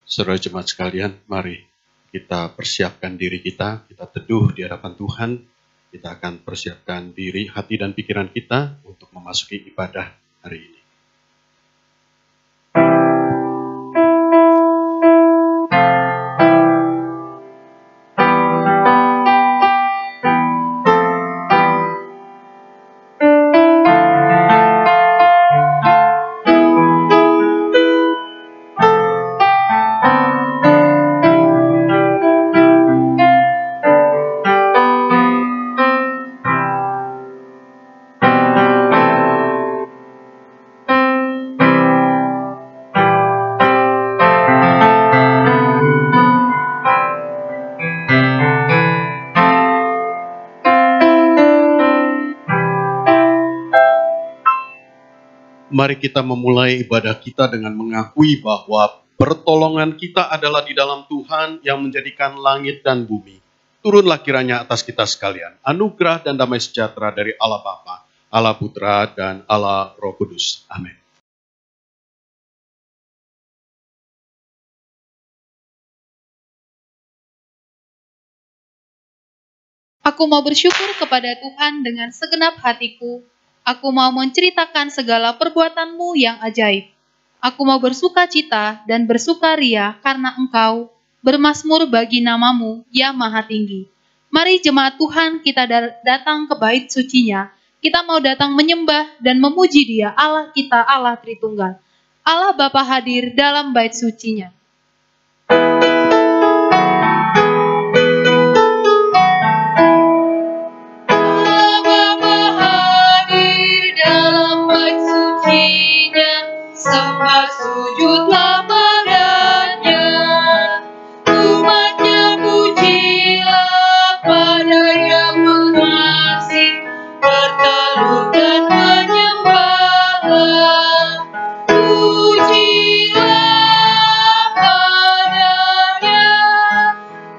Saudara jemaat sekalian, mari kita persiapkan diri kita teduh di hadapan Tuhan. Kita akan persiapkan diri, hati dan pikiran kita untuk memasuki ibadah hari ini. Mari kita memulai ibadah kita dengan mengakui bahwa pertolongan kita adalah di dalam Tuhan yang menjadikan langit dan bumi. Turunlah kiranya atas kita sekalian anugerah dan damai sejahtera dari Allah Bapa, Allah Putra, dan Allah Roh Kudus. Amin. Aku mau bersyukur kepada Tuhan dengan segenap hatiku. Aku mau menceritakan segala perbuatan-Mu yang ajaib. Aku mau bersuka cita dan bersukaria karena Engkau, bermazmur bagi nama-Mu, ya Maha Tinggi. Mari jemaat Tuhan kita datang ke bait suci-Nya. Kita mau datang menyembah dan memuji Dia, Allah kita, Allah Tritunggal. Allah Bapa hadir dalam bait suci-Nya. Sembah sujudlah padanya, umatnya pujilah pada yang mengasihi, bertelur dan menyembahlah, pujilah padanya,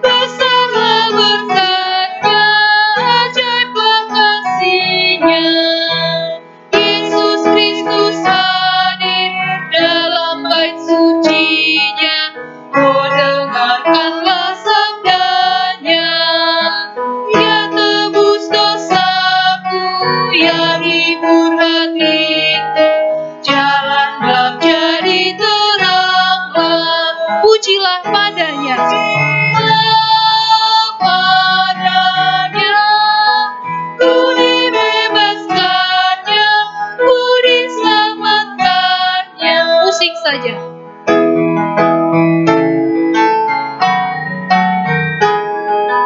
besarlah berkatnya, ajaiblah kasihnya, Yesus Kristus dalam bait suci-Nya, oh dengarkanlah sabdanya, ya tebus dosaku, ya hibur hatiku, jalan gelap jadi teranglah, pujilah padanya. Padanya, ku dibebaskannya, ku diselamatkannya. Musik saja.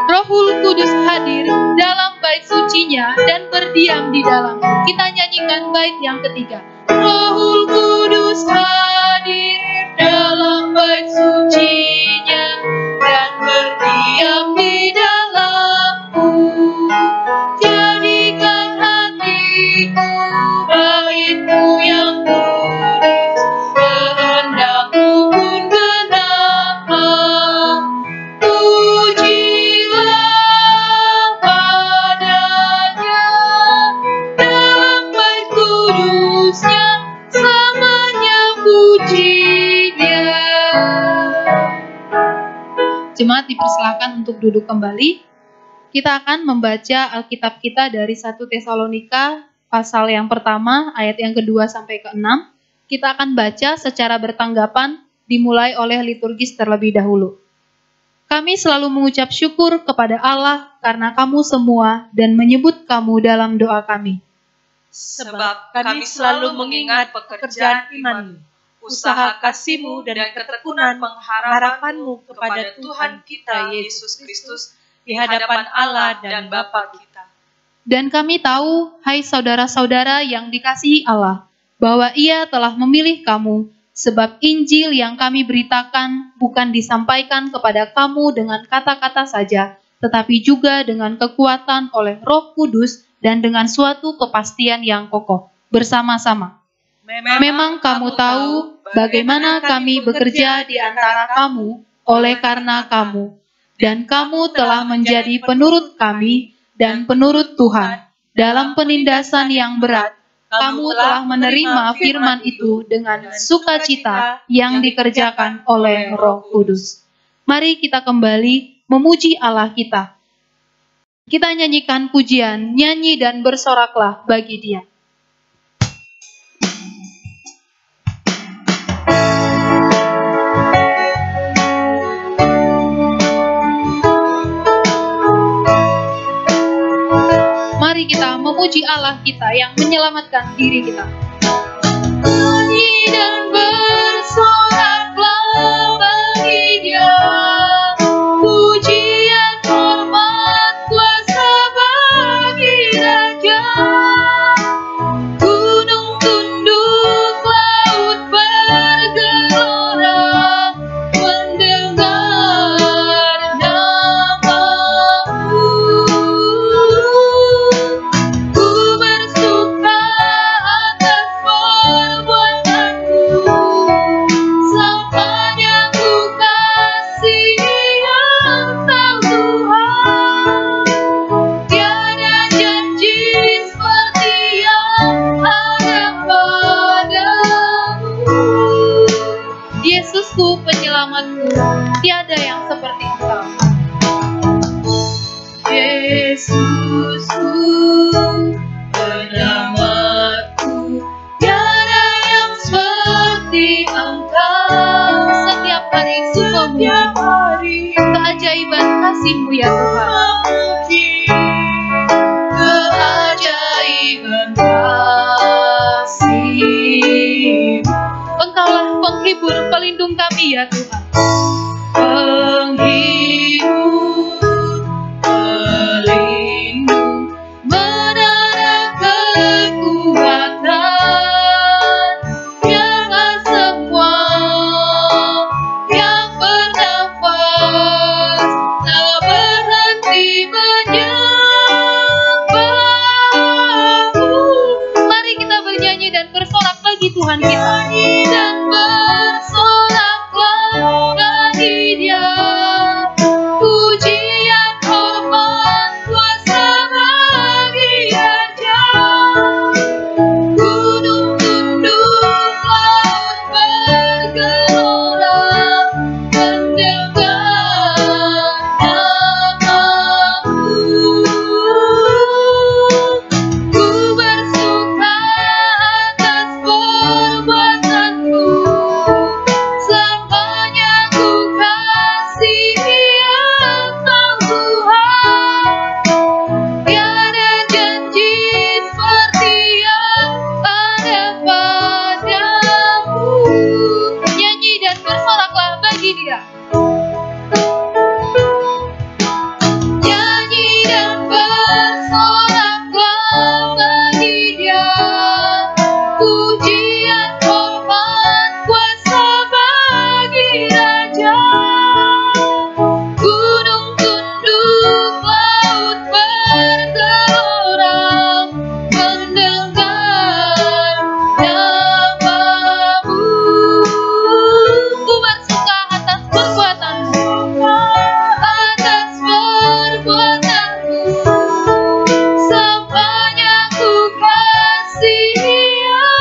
Rohul Kudus hadir dalam bait suci-Nya dan berdiam di dalam. Kita nyanyikan bait yang ketiga. Rohul Kudus hadir dalam bait suci-Nya dan berdiam di dalamku. Jadikan hatiku baitmu yang kudus, kehendakmu pun genaplah. Pujilah padanya dalam bait kudusnya, selamanya pujinya. Jemaat dipersilakan untuk duduk kembali. Kita akan membaca Alkitab kita dari 1 Tesalonika pasal yang pertama, ayat yang kedua sampai ke-6. Kita akan baca secara bertanggapan, dimulai oleh liturgis terlebih dahulu. Kami selalu mengucap syukur kepada Allah karena kamu semua dan menyebut kamu dalam doa kami. Sebab kami selalu mengingat pekerjaan iman-Mu, usaha kasih-Mu dan ketekunan pengharapan-Mu kepada Tuhan kita Yesus Kristus di hadapan Allah dan Bapa kita. Dan kami tahu, hai saudara-saudara yang dikasihi Allah, bahwa Ia telah memilih kamu, sebab Injil yang kami beritakan bukan disampaikan kepada kamu dengan kata-kata saja, tetapi juga dengan kekuatan oleh Roh Kudus dan dengan suatu kepastian yang kokoh, bersama-sama. Memang kamu tahu bagaimana kami bekerja di antara kamu oleh karena kamu, dan kamu telah menjadi penurut kami dan penurut Tuhan dalam penindasan yang berat, kamu telah menerima firman itu dengan sukacita yang dikerjakan oleh Roh Kudus. Mari kita kembali memuji Allah kita. Kita nyanyikan pujian, nyanyi dan bersoraklah bagi Dia. Mari kita memuji Allah kita yang menyelamatkan diri kita. Nyanyi dan bersoraklah bagi Dia, pujian, hormat, kuasa bagi Raja. Gunung tunduk, laut bergelora, mendengar nama-Mu. Ku bersuka atas perbuatanku, selamanya ku kasihi Engkau Tuhan. Tiada janji seperti yang ada padamu. Yesusku penyelamatku, tiada yang seperti Engkau. Yesusku, penyelamatku, tiada yang seperti Engkau. Setiap hari ku Setiap memuji hari keajaiban kasih-Mu ya Tuhan. memuji keajaiban kasih-Mu. Engkaulah penghibur pelindung kami ya Tuhan. Penghibur, pelindung, menara kekuatan, jaga semua yang bernafas, tak berhenti menyembah-Mu. Mari kita bernyanyi dan bersorak bagi Tuhan kita. Nyanyi dan bersoraklah bagi Dia, pujian, hormat, kuasa bagi Raja. Gunung tunduk, laut bergelora, mendengar nama-Mu. Ku bersuka atas perbuatanku, selamanya ku kasihi Engkau Tuhan. Tiada janji seperti yang ada padamu. Nyanyi dan bersoraklah bagi Dia. Nyanyi dan bersoraklah bagi Dia, pujian, hormat, kuasa bagi Raja. Gunung tunduk, laut bergelora, mendengar nama-Mu. Ku bersuka atas perbuatanmu. Atas perbuatanku, selamanya ku kasihi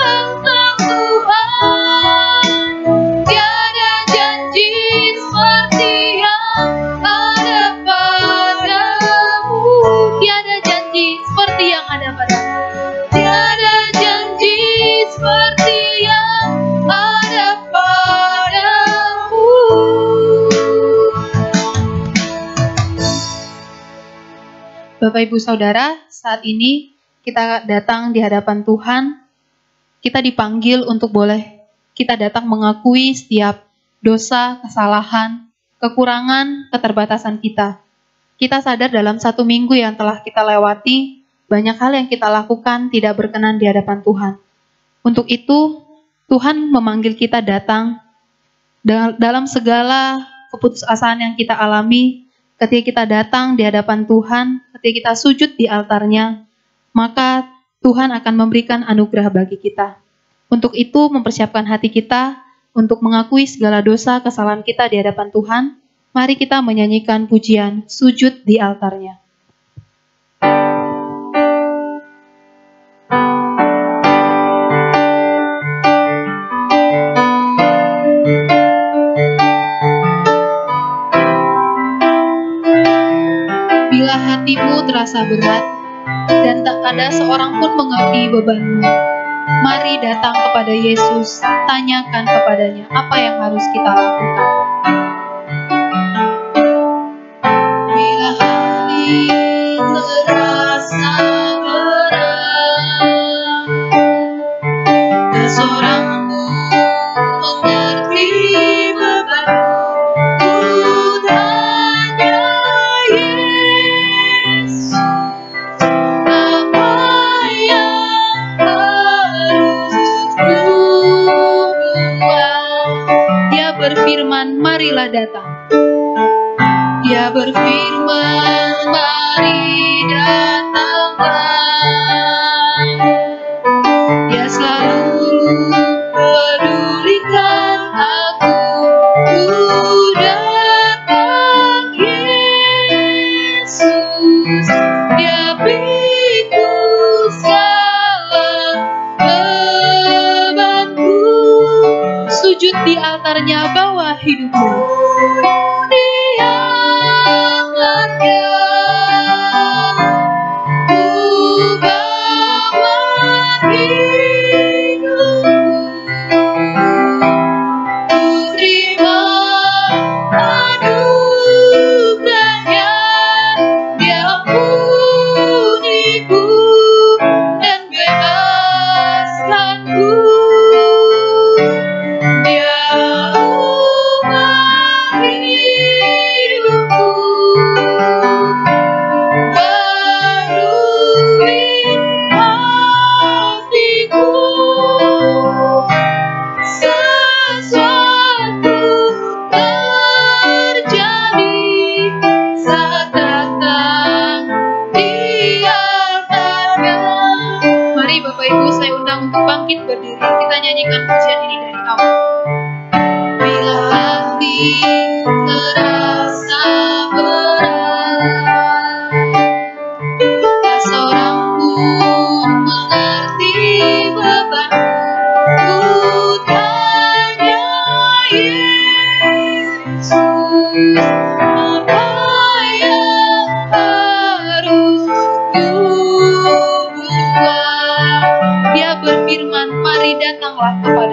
Engkau Tuhan. Tiada janji seperti yang ada padamu. Tiada janji seperti yang ada padamu. Tiada janji seperti yang ada padamu. Bapak Ibu Saudara, saat ini kita datang di hadapan Tuhan. Kita dipanggil untuk boleh kita datang mengakui setiap dosa, kesalahan, kekurangan, keterbatasan kita. Kita sadar dalam 1 minggu yang telah kita lewati, banyak hal yang kita lakukan tidak berkenan di hadapan Tuhan. Untuk itu, Tuhan memanggil kita datang dalam segala keputusasaan yang kita alami. Ketika kita datang di hadapan Tuhan, ketika kita sujud di altarnya, maka Tuhan akan memberikan anugerah bagi kita. Untuk itu, mempersiapkan hati kita untuk mengakui segala dosa kesalahan kita di hadapan Tuhan. Mari kita menyanyikan pujian sujud di altarnya. hatimu terasa berat, dan tak ada seorang pun mengerti bebanmu, mari datang kepada Yesus, tanyakan kepadanya apa yang harus kita lakukan. Bila hati terasa berat, tak seorang pun mengerti bebanmu, tanya Yesus, apa yang harus kubuat? Dia berfirman, marilah datang. Dia berfirman, mari datanglah. Dia selalu pedulikan aku. Ku datang Yesus, Dia pikul segala bebanku. Sujud di altarnya, bawa hidupmu. Berdiri, kita nyanyikan pujian ini dari awal. Bila hati terasa berat, tak seorang pun mengerti bebanku, tanya Yesus, apa yang harus kubuat? Dia berfirman, mari datanglah kepada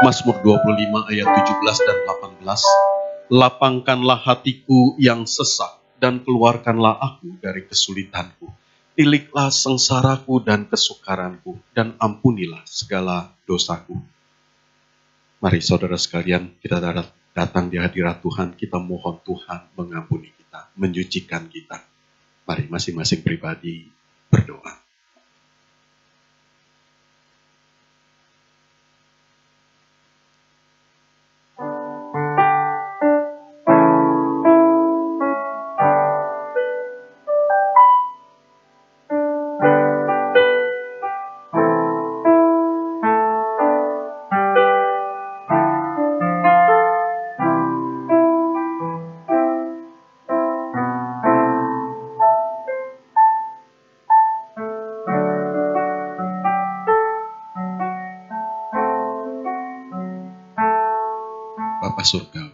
Mazmur 25 ayat 17 dan 18. Lapangkanlah hatiku yang sesak dan keluarkanlah aku dari kesulitanku. Tiliklah sengsaraku dan kesukaranku dan ampunilah segala dosaku. Mari saudara sekalian, kita datang di hadirat Tuhan, kita mohon Tuhan mengampuni kita, menyucikan kita. Mari masing-masing pribadi berdoa. Bapa Surgawi,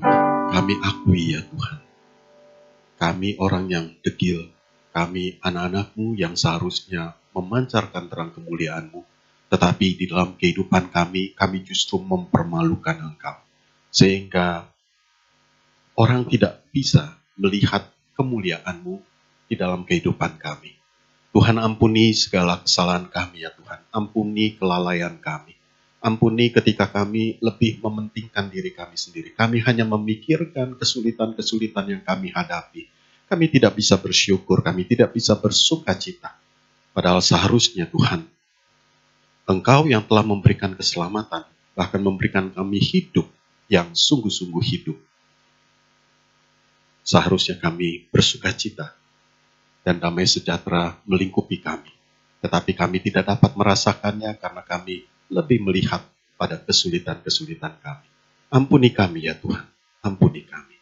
kami akui ya Tuhan, kami orang yang degil, kami anak-anak-Mu yang seharusnya memancarkan terang kemuliaan-Mu, tetapi di dalam kehidupan kami justru mempermalukan Engkau, sehingga orang tidak bisa melihat kemuliaan-Mu di dalam kehidupan kami. Tuhan, ampuni segala kesalahan kami ya Tuhan, ampuni kelalaian kami. Ampuni ketika kami lebih mementingkan diri kami sendiri. Kami hanya memikirkan kesulitan-kesulitan yang kami hadapi. Kami tidak bisa bersyukur, kami tidak bisa bersuka cita. Padahal seharusnya Tuhan, Engkau yang telah memberikan keselamatan, bahkan memberikan kami hidup yang sungguh-sungguh hidup. Seharusnya kami bersuka cita dan damai sejahtera melingkupi kami. Tetapi kami tidak dapat merasakannya karena kami lebih melihat pada kesulitan-kesulitan kami. Ampuni kami ya Tuhan, ampuni kami.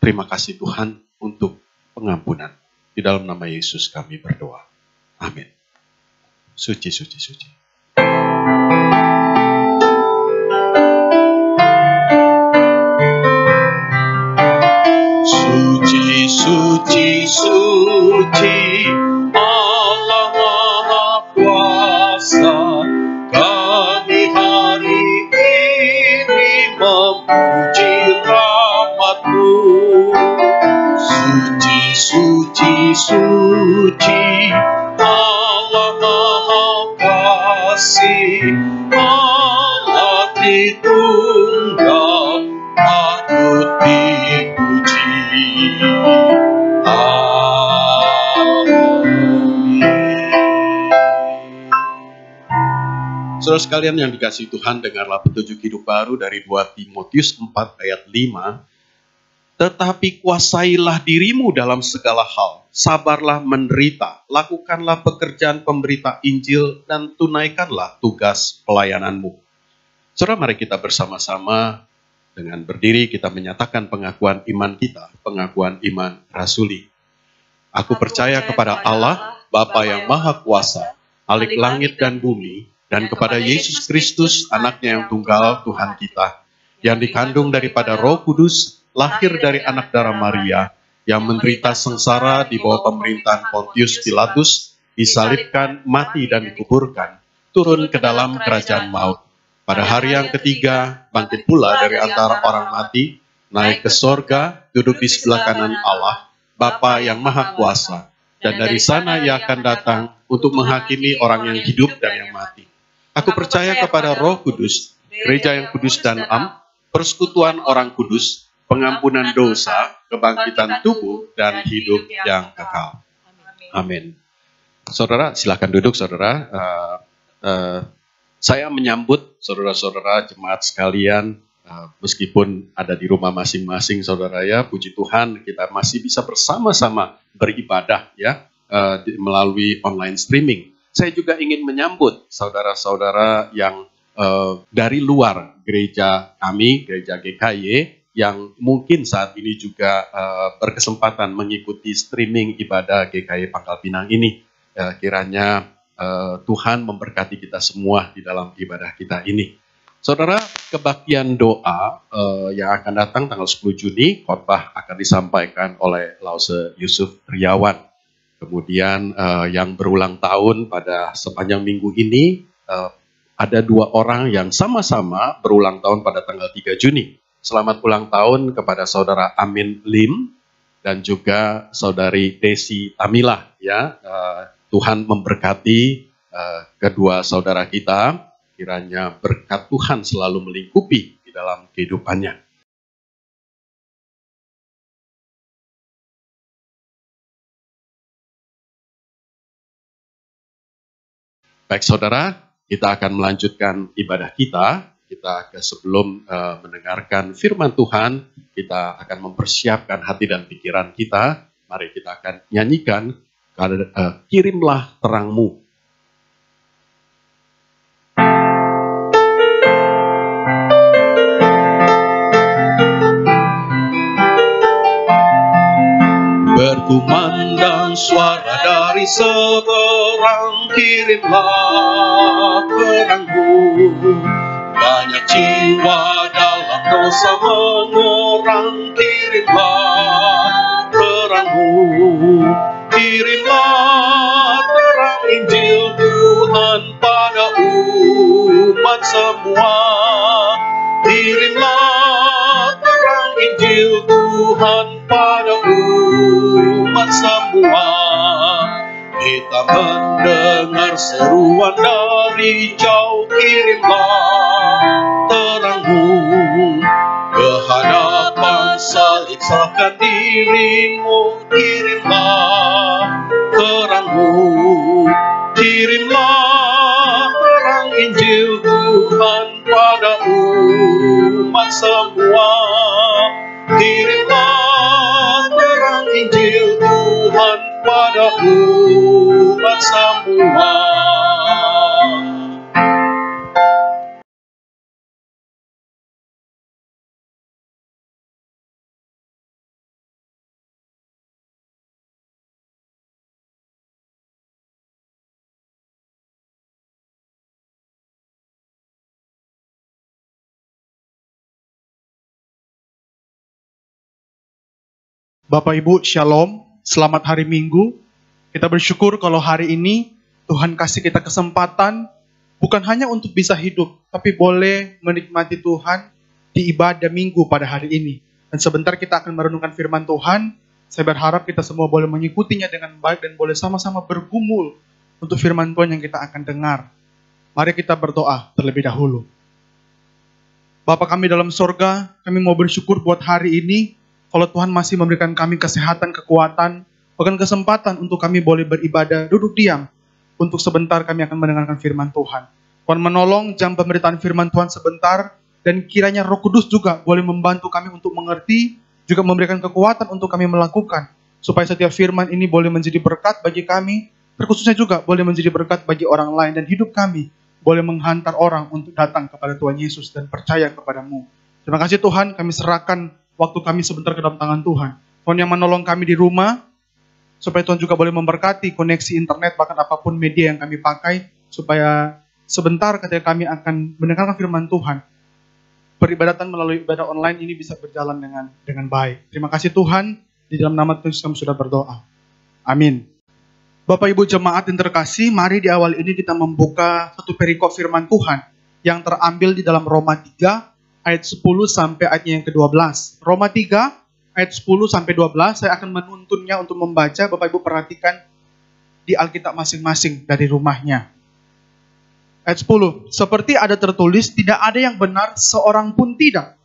Terima kasih Tuhan untuk pengampunan. Di dalam nama Yesus kami berdoa. Amin. Suci, suci, suci. Suci, suci, suci, Allah Maha Kuasa. Kami hari ini memuji rahmat-Mu. Suci, suci, suci, Allah Maha Kasih, Allah Tritunggal, patut dipuji. Saudara sekalian yang dikasihi Tuhan, dengarlah petunjuk hidup baru dari 2 Timotius 4 ayat 5. Tetapi kuasailah dirimu dalam segala hal, sabarlah menderita, lakukanlah pekerjaan pemberita Injil, dan tunaikanlah tugas pelayananmu. Saudara, mari kita bersama-sama dengan berdiri kita menyatakan pengakuan iman kita, pengakuan iman rasuli. Aku percaya kepada Allah, Bapa yang Maha Kuasa, Khalik langit dan bumi, dan kepada Yesus Kristus, anaknya yang tunggal Tuhan kita, yang dikandung daripada Roh Kudus, lahir dari anak darah Maria, yang menderita sengsara di bawah pemerintahan Pontius Pilatus, disalibkan, mati dan dikuburkan, turun ke dalam kerajaan maut. Pada hari yang ketiga, bangkit pula dari antara orang mati, naik ke sorga, duduk di sebelah kanan Allah, Bapa yang Maha Kuasa, dan dari sana Ia akan datang untuk menghakimi orang yang hidup dan yang mati. Aku percaya kepada Roh Kudus, gereja yang kudus dan am, persekutuan orang kudus, pengampunan dosa, kebangkitan tubuh, dan hidup yang kekal. Amin. Saudara, silakan duduk, saudara. Saya menyambut saudara-saudara jemaat sekalian, meskipun ada di rumah masing-masing, saudara ya, puji Tuhan, kita masih bisa bersama-sama beribadah ya melalui online streaming. Saya juga ingin menyambut saudara-saudara yang dari luar gereja kami, gereja GKY, yang mungkin saat ini juga berkesempatan mengikuti streaming ibadah GKY Pangkal Pinang ini. Kiranya Tuhan memberkati kita semua di dalam ibadah kita ini. Saudara, kebaktian doa yang akan datang tanggal 10 Juni, khotbah akan disampaikan oleh Lause Yusuf Triawan. Kemudian yang berulang tahun pada sepanjang minggu ini ada 2 orang yang sama-sama berulang tahun pada tanggal 3 Juni. Selamat ulang tahun kepada Saudara Amin Lim dan juga Saudari Desi Tamilah. Ya, Tuhan memberkati kedua saudara kita. Kiranya berkat Tuhan selalu melingkupi di dalam kehidupannya. Baik saudara, kita akan melanjutkan ibadah kita. Sebelum mendengarkan firman Tuhan, kita akan mempersiapkan hati dan pikiran kita. Mari kita akan nyanyikan, kirimlah terangmu. Berkumandang suara dari seberang, kirimlah terangmu. Banyak jiwa dalam dosa mengerang, kirimlah terangmu. Kirimlah terang Injil Tuhan pada umat semua. Kirimlah terang Injil Tuhan pada umat semua. Kita mendengar seruan dari jauh, kirimlah terangmu. Ke hadapan salib serahkan dirimu, kirimlah terangmu. Kirimlah terang Injil Tuhan pada umat semua. Kirimlah terang Injil Tuhan pada umat semua. Bapak Ibu, Shalom, selamat hari Minggu. Kita bersyukur kalau hari ini Tuhan kasih kita kesempatan bukan hanya untuk bisa hidup, tapi boleh menikmati Tuhan di ibadah Minggu pada hari ini. Dan sebentar kita akan merenungkan firman Tuhan. Saya berharap kita semua boleh mengikutinya dengan baik dan boleh sama-sama bergumul untuk firman Tuhan yang kita akan dengar. Mari kita berdoa terlebih dahulu. Bapa kami dalam sorga, kami mau bersyukur buat hari ini. Kalau Tuhan masih memberikan kami kesehatan, kekuatan, bahkan kesempatan untuk kami boleh beribadah, duduk diam. Untuk sebentar kami akan mendengarkan firman Tuhan. Tuhan menolong jam pemberitaan firman Tuhan sebentar, dan kiranya Roh Kudus juga boleh membantu kami untuk mengerti, juga memberikan kekuatan untuk kami melakukan, supaya setiap firman ini boleh menjadi berkat bagi kami, terkhususnya juga boleh menjadi berkat bagi orang lain, dan hidup kami boleh menghantar orang untuk datang kepada Tuhan Yesus dan percaya kepadamu. Terima kasih Tuhan, kami serahkan waktu kami sebentar ke dalam tangan Tuhan. Tuhan yang menolong kami di rumah, supaya Tuhan juga boleh memberkati koneksi internet, bahkan apapun media yang kami pakai, supaya sebentar ketika kami akan mendengarkan firman Tuhan, peribadatan melalui ibadah online ini bisa berjalan dengan baik. Terima kasih Tuhan, di dalam nama Tuhan Yesus kami sudah berdoa. Amin. Bapak Ibu jemaat yang terkasih, mari di awal ini kita membuka satu perikop firman Tuhan yang terambil di dalam Roma 3, ayat 10 sampai ayatnya yang ke-12. Roma 3 ayat 10 sampai 12, saya akan menuntunnya untuk membaca. Bapak Ibu perhatikan di Alkitab masing-masing dari rumahnya. Ayat 10, seperti ada tertulis, tidak ada yang benar seorang pun tidak.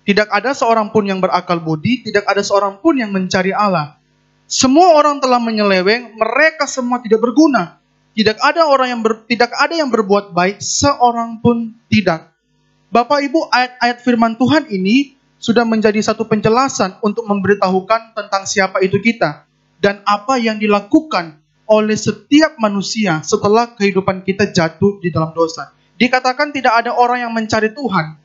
Tidak ada seorang pun yang berakal budi, tidak ada seorang pun yang mencari Allah. Semua orang telah menyeleweng, mereka semua tidak berguna. Tidak ada yang berbuat baik, seorang pun tidak. Bapak Ibu, ayat-ayat firman Tuhan ini sudah menjadi satu penjelasan untuk memberitahukan tentang siapa itu kita dan apa yang dilakukan oleh setiap manusia setelah kehidupan kita jatuh di dalam dosa. Dikatakan tidak ada orang yang mencari Tuhan,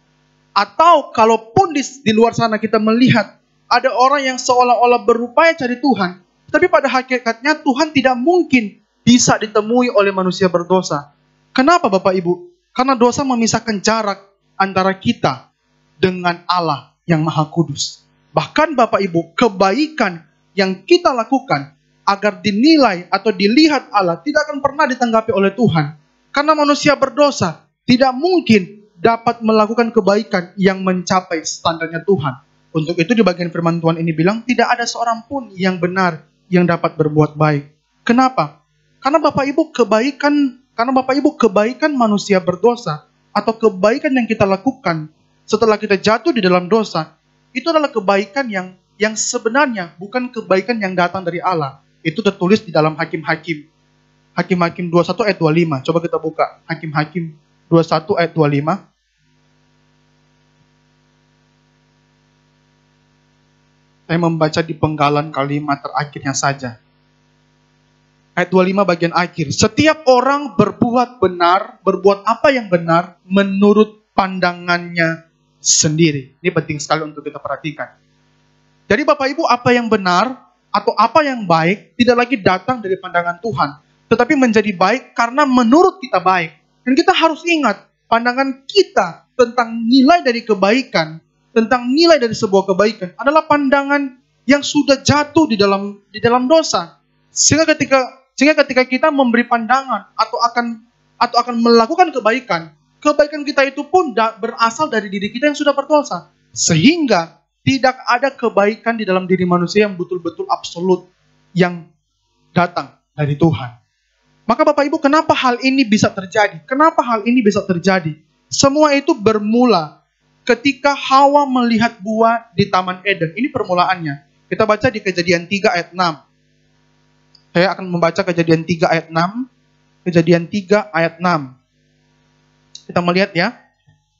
atau kalaupun di luar sana kita melihat ada orang yang seolah-olah berupaya cari Tuhan, tapi pada hakikatnya Tuhan tidak mungkin bisa ditemui oleh manusia berdosa. Kenapa Bapak Ibu? Karena dosa memisahkan jarak antara kita dengan Allah yang Maha Kudus. Bahkan Bapak Ibu, kebaikan yang kita lakukan agar dinilai atau dilihat Allah tidak akan pernah ditanggapi oleh Tuhan. Karena manusia berdosa, tidak mungkin dapat melakukan kebaikan yang mencapai standarnya Tuhan. Untuk itu di bagian firman Tuhan ini bilang, tidak ada seorang pun yang benar yang dapat berbuat baik. Kenapa? Karena Bapak Ibu kebaikan manusia berdosa atau kebaikan yang kita lakukan setelah kita jatuh di dalam dosa, itu adalah kebaikan yang sebenarnya bukan kebaikan yang datang dari Allah. Itu tertulis di dalam Hakim-Hakim 21 ayat 25. Coba kita buka Hakim-Hakim 21 ayat 25. Saya membaca di penggalan kalimat terakhirnya saja. Ayat 25 bagian akhir. Setiap orang berbuat benar, berbuat apa yang benar menurut pandangannya sendiri. Ini penting sekali untuk kita perhatikan. Jadi Bapak Ibu, apa yang benar atau apa yang baik tidak lagi datang dari pandangan Tuhan, tetapi menjadi baik karena menurut kita baik. Dan kita harus ingat, pandangan kita tentang nilai dari kebaikan, tentang nilai dari sebuah kebaikan adalah pandangan yang sudah jatuh di dalam dosa. Sehingga ketika kita memberi pandangan atau akan melakukan kebaikan kita itu pun berasal dari diri kita yang sudah berdosa. Sehingga tidak ada kebaikan di dalam diri manusia yang betul-betul absolut yang datang dari Tuhan. Maka Bapak Ibu, kenapa hal ini bisa terjadi? Kenapa hal ini bisa terjadi? Semua itu bermula ketika Hawa melihat buah di Taman Eden. Ini permulaannya. Kita baca di Kejadian 3 ayat 6. Saya akan membaca Kejadian 3 ayat 6. Kejadian 3 ayat 6. Kita melihat ya.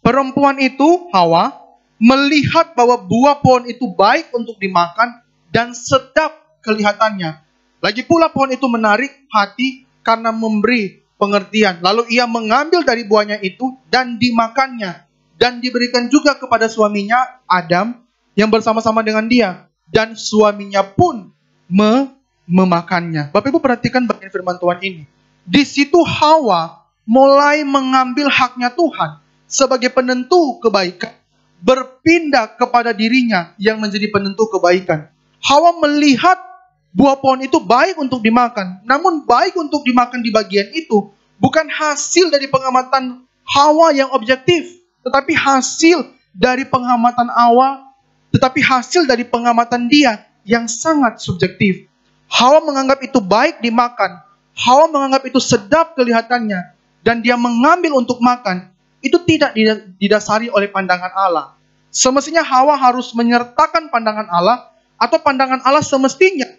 Perempuan itu, Hawa, melihat bahwa buah pohon itu baik untuk dimakan dan sedap kelihatannya. Lagi pula pohon itu menarik hati karena memberi pengertian. Lalu ia mengambil dari buahnya itu dan dimakannya. Dan diberikan juga kepada suaminya Adam yang bersama-sama dengan dia. Dan suaminya pun memakannya. Bapak Ibu perhatikan bagian firman Tuhan ini. Di situ Hawa mulai mengambil haknya Tuhan sebagai penentu kebaikan, berpindah kepada dirinya yang menjadi penentu kebaikan. Hawa melihat buah pohon itu baik untuk dimakan, namun baik untuk dimakan di bagian itu bukan hasil dari pengamatan Hawa yang objektif, tetapi hasil dari pengamatan awal, tetapi hasil dari pengamatan dia yang sangat subjektif. Hawa menganggap itu baik dimakan, Hawa menganggap itu sedap kelihatannya, dan dia mengambil untuk makan. Itu tidak didasari oleh pandangan Allah. Semestinya Hawa harus menyertakan pandangan Allah, atau pandangan Allah semestinya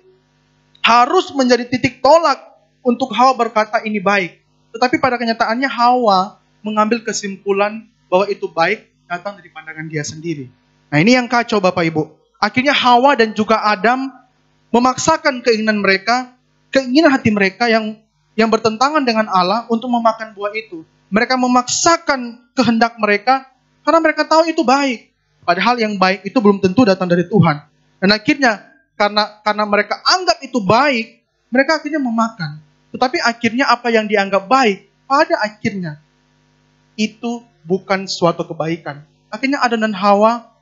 harus menjadi titik tolak untuk Hawa berkata ini baik. Tetapi pada kenyataannya Hawa mengambil kesimpulan bahwa itu baik datang dari pandangan dia sendiri. Nah, ini yang kacau Bapak Ibu. Akhirnya Hawa dan juga Adam memaksakan keinginan hati mereka yang bertentangan dengan Allah untuk memakan buah itu. Mereka memaksakan kehendak mereka karena mereka tahu itu baik. Padahal yang baik itu belum tentu datang dari Tuhan. Dan akhirnya karena mereka anggap itu baik, mereka akhirnya memakan. Tetapi akhirnya apa yang dianggap baik, pada akhirnya itu bukan suatu kebaikan. Akhirnya Adam dan Hawa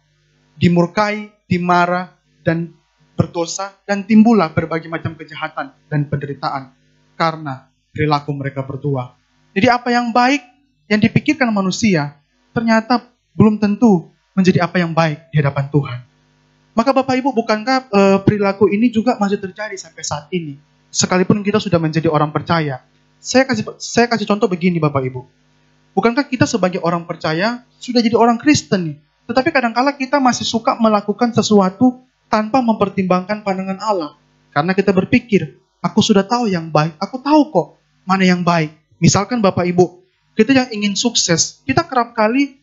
dimurkai, dimarah, dan berdosa, dan timbullah berbagai macam kejahatan dan penderitaan karena perilaku mereka berdua. Jadi apa yang baik yang dipikirkan manusia ternyata belum tentu menjadi apa yang baik di hadapan Tuhan. Maka Bapak Ibu, bukankah perilaku ini juga masih terjadi sampai saat ini? Sekalipun kita sudah menjadi orang percaya. Saya kasih contoh begini Bapak Ibu. Bukankah kita sebagai orang percaya sudah jadi orang Kristen nih? Tetapi kadang-kala kita masih suka melakukan sesuatu tanpa mempertimbangkan pandangan Allah. Karena kita berpikir, aku sudah tahu yang baik, aku tahu kok mana yang baik. Misalkan Bapak Ibu, kita yang ingin sukses, kita kerap kali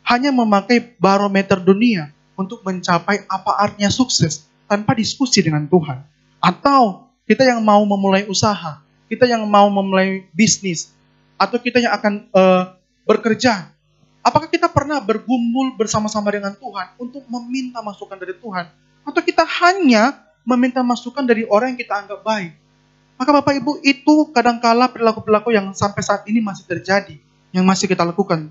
hanya memakai barometer dunia untuk mencapai apa artinya sukses tanpa diskusi dengan Tuhan. Atau kita yang mau memulai usaha, kita yang mau memulai bisnis, atau kita yang akan bekerja. Apakah kita pernah bergumul bersama-sama dengan Tuhan untuk meminta masukan dari Tuhan? Atau kita hanya meminta masukan dari orang yang kita anggap baik? Maka Bapak Ibu, itu kadangkala perilaku-perilaku yang sampai saat ini masih terjadi, yang masih kita lakukan.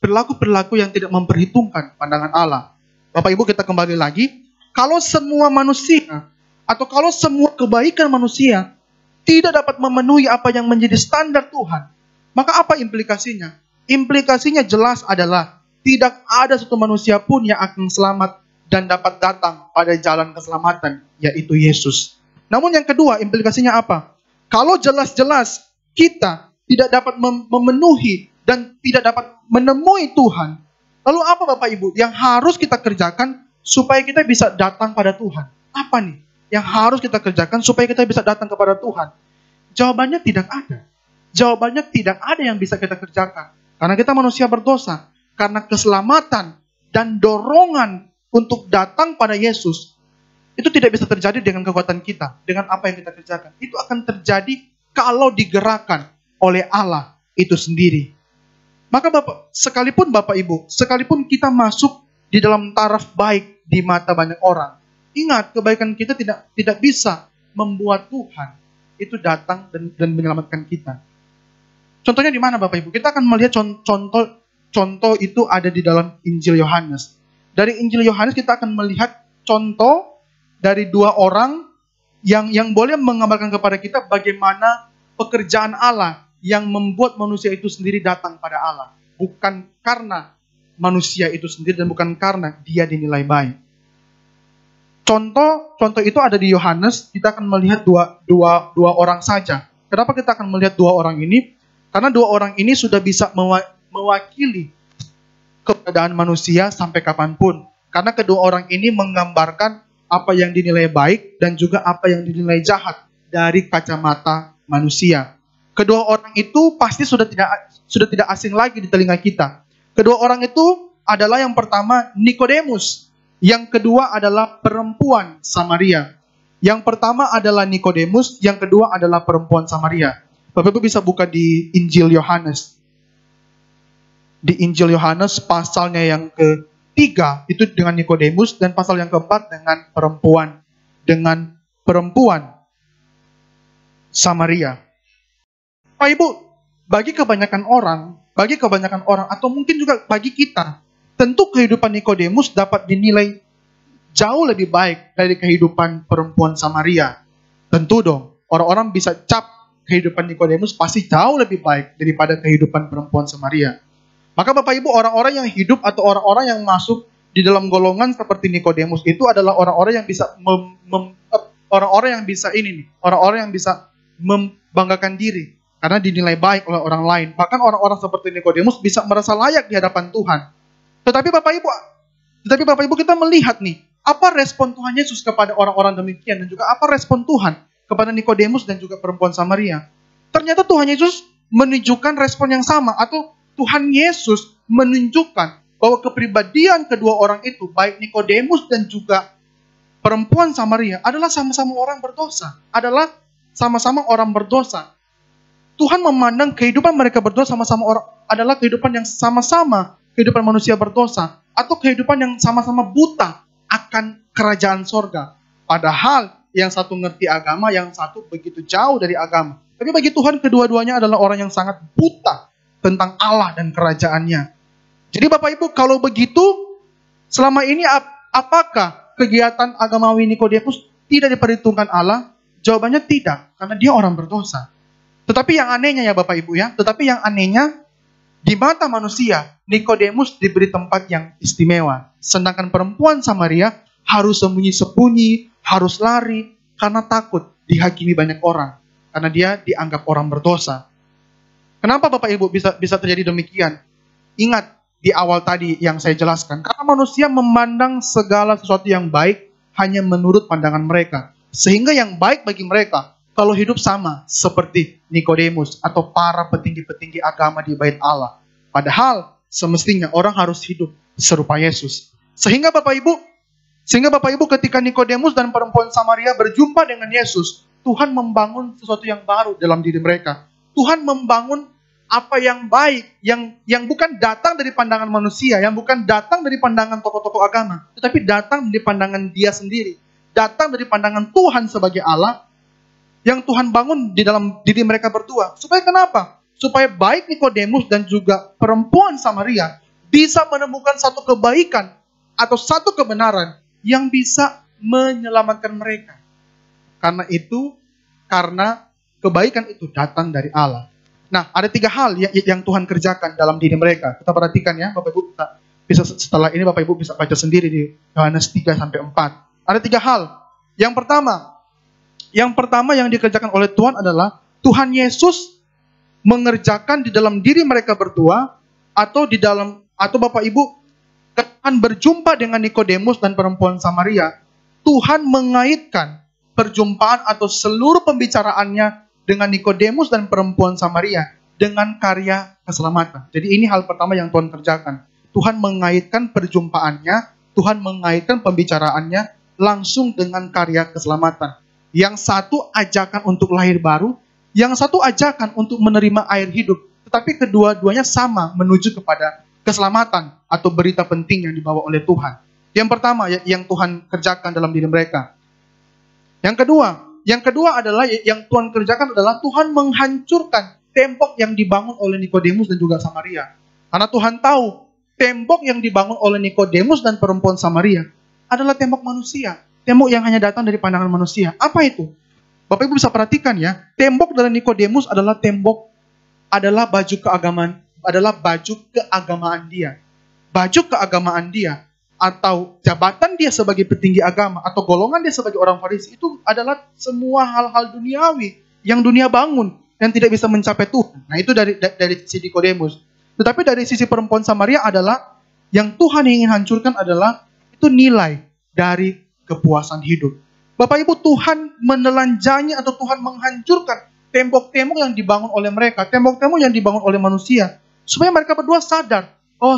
Perilaku-perilaku yang tidak memperhitungkan pandangan Allah. Bapak Ibu, kita kembali lagi. Kalau semua manusia, atau kalau semua kebaikan manusia tidak dapat memenuhi apa yang menjadi standar Tuhan, Maka apa implikasinya? Implikasinya jelas adalah tidak ada satu manusia pun yang akan selamat dan dapat datang pada jalan keselamatan, yaitu Yesus. Namun yang kedua, implikasinya apa? Kalau jelas-jelas kita tidak dapat memenuhi dan tidak dapat menemui Tuhan, lalu apa Bapak Ibu yang harus kita kerjakan supaya kita bisa datang pada Tuhan? Apa nih yang harus kita kerjakan supaya kita bisa datang kepada Tuhan? Jawabannya tidak ada. Jawabannya tidak ada yang bisa kita kerjakan. Karena kita manusia berdosa. Karena keselamatan dan dorongan untuk datang pada Yesus itu tidak bisa terjadi dengan kekuatan kita, dengan apa yang kita kerjakan. Itu akan terjadi kalau digerakkan oleh Allah itu sendiri. Maka sekalipun Bapak Ibu, sekalipun kita masuk di dalam taraf baik di mata banyak orang, ingat kebaikan kita tidak bisa membuat Tuhan itu datang dan menyelamatkan kita. Contohnya di mana Bapak Ibu? Kita akan melihat contoh itu ada di dalam Injil Yohanes. Dari Injil Yohanes kita akan melihat contoh dari dua orang yang boleh menggambarkan kepada kita bagaimana pekerjaan Allah yang membuat manusia itu sendiri datang pada Allah. Bukan karena manusia itu sendiri dan bukan karena dia dinilai baik. Contoh itu ada di Yohanes. Kita akan melihat dua orang saja. Kenapa kita akan melihat dua orang ini? Karena dua orang ini sudah bisa mewakili keberadaan manusia sampai kapanpun. Karena kedua orang ini menggambarkan apa yang dinilai baik dan juga apa yang dinilai jahat dari kacamata manusia. Kedua orang itu pasti sudah tidak asing lagi di telinga kita. Kedua orang itu adalah yang pertama Nikodemus, yang kedua adalah perempuan Samaria. Yang pertama adalah Nikodemus, yang kedua adalah perempuan Samaria. Bapak Ibu bisa buka di Injil Yohanes. Di Injil Yohanes pasalnya yang ketiga itu dengan Nikodemus dan pasal yang keempat dengan perempuan Samaria. Bapak Ibu, bagi kebanyakan orang atau mungkin juga bagi kita, tentu kehidupan Nikodemus dapat dinilai jauh lebih baik dari kehidupan perempuan Samaria. Tentu dong, orang-orang bisa cap kehidupan Nikodemus pasti jauh lebih baik daripada kehidupan perempuan Samaria. Maka Bapak Ibu, orang-orang yang hidup atau orang-orang yang masuk di dalam golongan seperti Nikodemus itu adalah orang-orang yang bisa orang-orang yang bisa membanggakan diri karena dinilai baik oleh orang lain. Bahkan orang-orang seperti Nikodemus bisa merasa layak di hadapan Tuhan. Tetapi Bapak Ibu kita melihat nih, apa respon Tuhan Yesus kepada orang-orang demikian dan juga apa respon Tuhan kepada Nikodemus dan juga perempuan Samaria. Ternyata Tuhan Yesus menunjukkan respon yang sama, atau Tuhan Yesus menunjukkan bahwa kepribadian kedua orang itu, baik Nikodemus dan juga perempuan Samaria, adalah sama-sama orang berdosa. Tuhan memandang kehidupan mereka berdua sama-sama adalah kehidupan yang sama-sama kehidupan manusia berdosa, atau kehidupan yang sama-sama buta akan kerajaan sorga. Padahal yang satu ngerti agama, yang satu begitu jauh dari agama. Tapi bagi Tuhan kedua-duanya adalah orang yang sangat buta tentang Allah dan kerajaannya. Jadi Bapak Ibu, kalau begitu, selama ini apakah kegiatan agamawi Nikodemus tidak diperhitungkan Allah? Jawabannya tidak, karena dia orang berdosa. Tetapi yang anehnya ya Bapak Ibu ya, di mata manusia, Nikodemus diberi tempat yang istimewa. Sedangkan perempuan Samaria harus sembunyi-sembunyi, harus lari, karena takut dihakimi banyak orang. Karena dia dianggap orang berdosa. Kenapa Bapak Ibu bisa terjadi demikian? Ingat di awal tadi yang saya jelaskan. Karena manusia memandang segala sesuatu yang baik hanya menurut pandangan mereka. Sehingga yang baik bagi mereka, kalau hidup sama seperti Nikodemus atau para petinggi-petinggi agama di bait Allah. Padahal semestinya orang harus hidup serupa Yesus. Sehingga Bapak Ibu ketika Nikodemus dan perempuan Samaria berjumpa dengan Yesus, Tuhan membangun sesuatu yang baru dalam diri mereka. Tuhan membangun apa yang baik, yang bukan datang dari pandangan manusia, yang bukan datang dari pandangan tokoh-tokoh agama, tetapi datang dari pandangan Dia sendiri. Datang dari pandangan Tuhan sebagai Allah, yang Tuhan bangun di dalam diri mereka berdua. Supaya kenapa? Supaya baik Nikodemus dan juga perempuan Samaria bisa menemukan satu kebaikan atau satu kebenaran yang bisa menyelamatkan mereka. Karena kebaikan itu datang dari Allah. Nah, ada 3 hal yang Tuhan kerjakan dalam diri mereka. Kita perhatikan ya, Bapak Ibu. Bisa setelah ini Bapak Ibu bisa baca sendiri di Yohanes 3-4. Ada 3 hal. Yang pertama yang dikerjakan oleh Tuhan adalah Tuhan Yesus mengerjakan di dalam diri mereka berdua, atau Bapak Ibu akan berjumpa dengan Nikodemus dan perempuan Samaria. Tuhan mengaitkan perjumpaan atau seluruh pembicaraannya dengan Nikodemus dan perempuan Samaria dengan karya keselamatan. Jadi ini hal pertama yang Tuhan kerjakan. Tuhan mengaitkan perjumpaannya, Tuhan mengaitkan pembicaraannya langsung dengan karya keselamatan. Yang satu ajakan untuk lahir baru, yang satu ajakan untuk menerima air hidup. Tetapi kedua-duanya sama menuju kepada keselamatan atau berita penting yang dibawa oleh Tuhan. Yang pertama yang Tuhan kerjakan dalam diri mereka. Yang kedua adalah yang Tuhan kerjakan adalah Tuhan menghancurkan tembok yang dibangun oleh Nikodemus dan juga Samaria. Karena Tuhan tahu tembok yang dibangun oleh Nikodemus dan perempuan Samaria adalah tembok manusia. Tembok yang hanya datang dari pandangan manusia. Apa itu? Bapak Ibu bisa perhatikan ya, tembok dari Nikodemus adalah baju keagamaan dia. Baju keagamaan dia atau jabatan dia sebagai petinggi agama atau golongan dia sebagai orang Farisi itu adalah semua hal-hal duniawi yang dunia bangun yang tidak bisa mencapai Tuhan. Nah, itu dari sisi Nikodemus. Tetapi dari sisi perempuan Samaria adalah yang Tuhan ingin hancurkan adalah itu nilai dari kepuasan hidup. Bapak Ibu, Tuhan menelanjangi atau Tuhan menghancurkan tembok-tembok yang dibangun oleh mereka, tembok-tembok yang dibangun oleh manusia, supaya mereka berdua sadar bahwa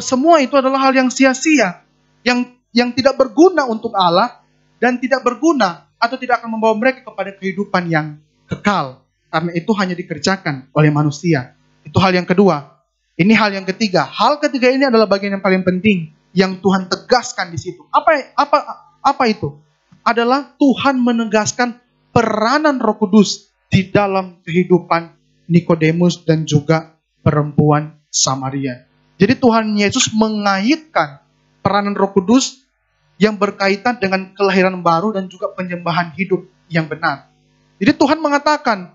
semua itu adalah hal yang sia-sia, yang tidak berguna untuk Allah dan tidak berguna atau tidak akan membawa mereka kepada kehidupan yang kekal. Karena itu hanya dikerjakan oleh manusia. Itu hal yang kedua. Ini hal yang ketiga. Hal ketiga ini adalah bagian yang paling penting yang Tuhan tegaskan di situ. Apa itu? Adalah Tuhan menegaskan peranan Roh Kudus di dalam kehidupan Nikodemus dan juga perempuan Samaria. Jadi Tuhan Yesus mengaitkan peranan Roh Kudus yang berkaitan dengan kelahiran baru dan juga penyembahan hidup yang benar. Jadi Tuhan mengatakan,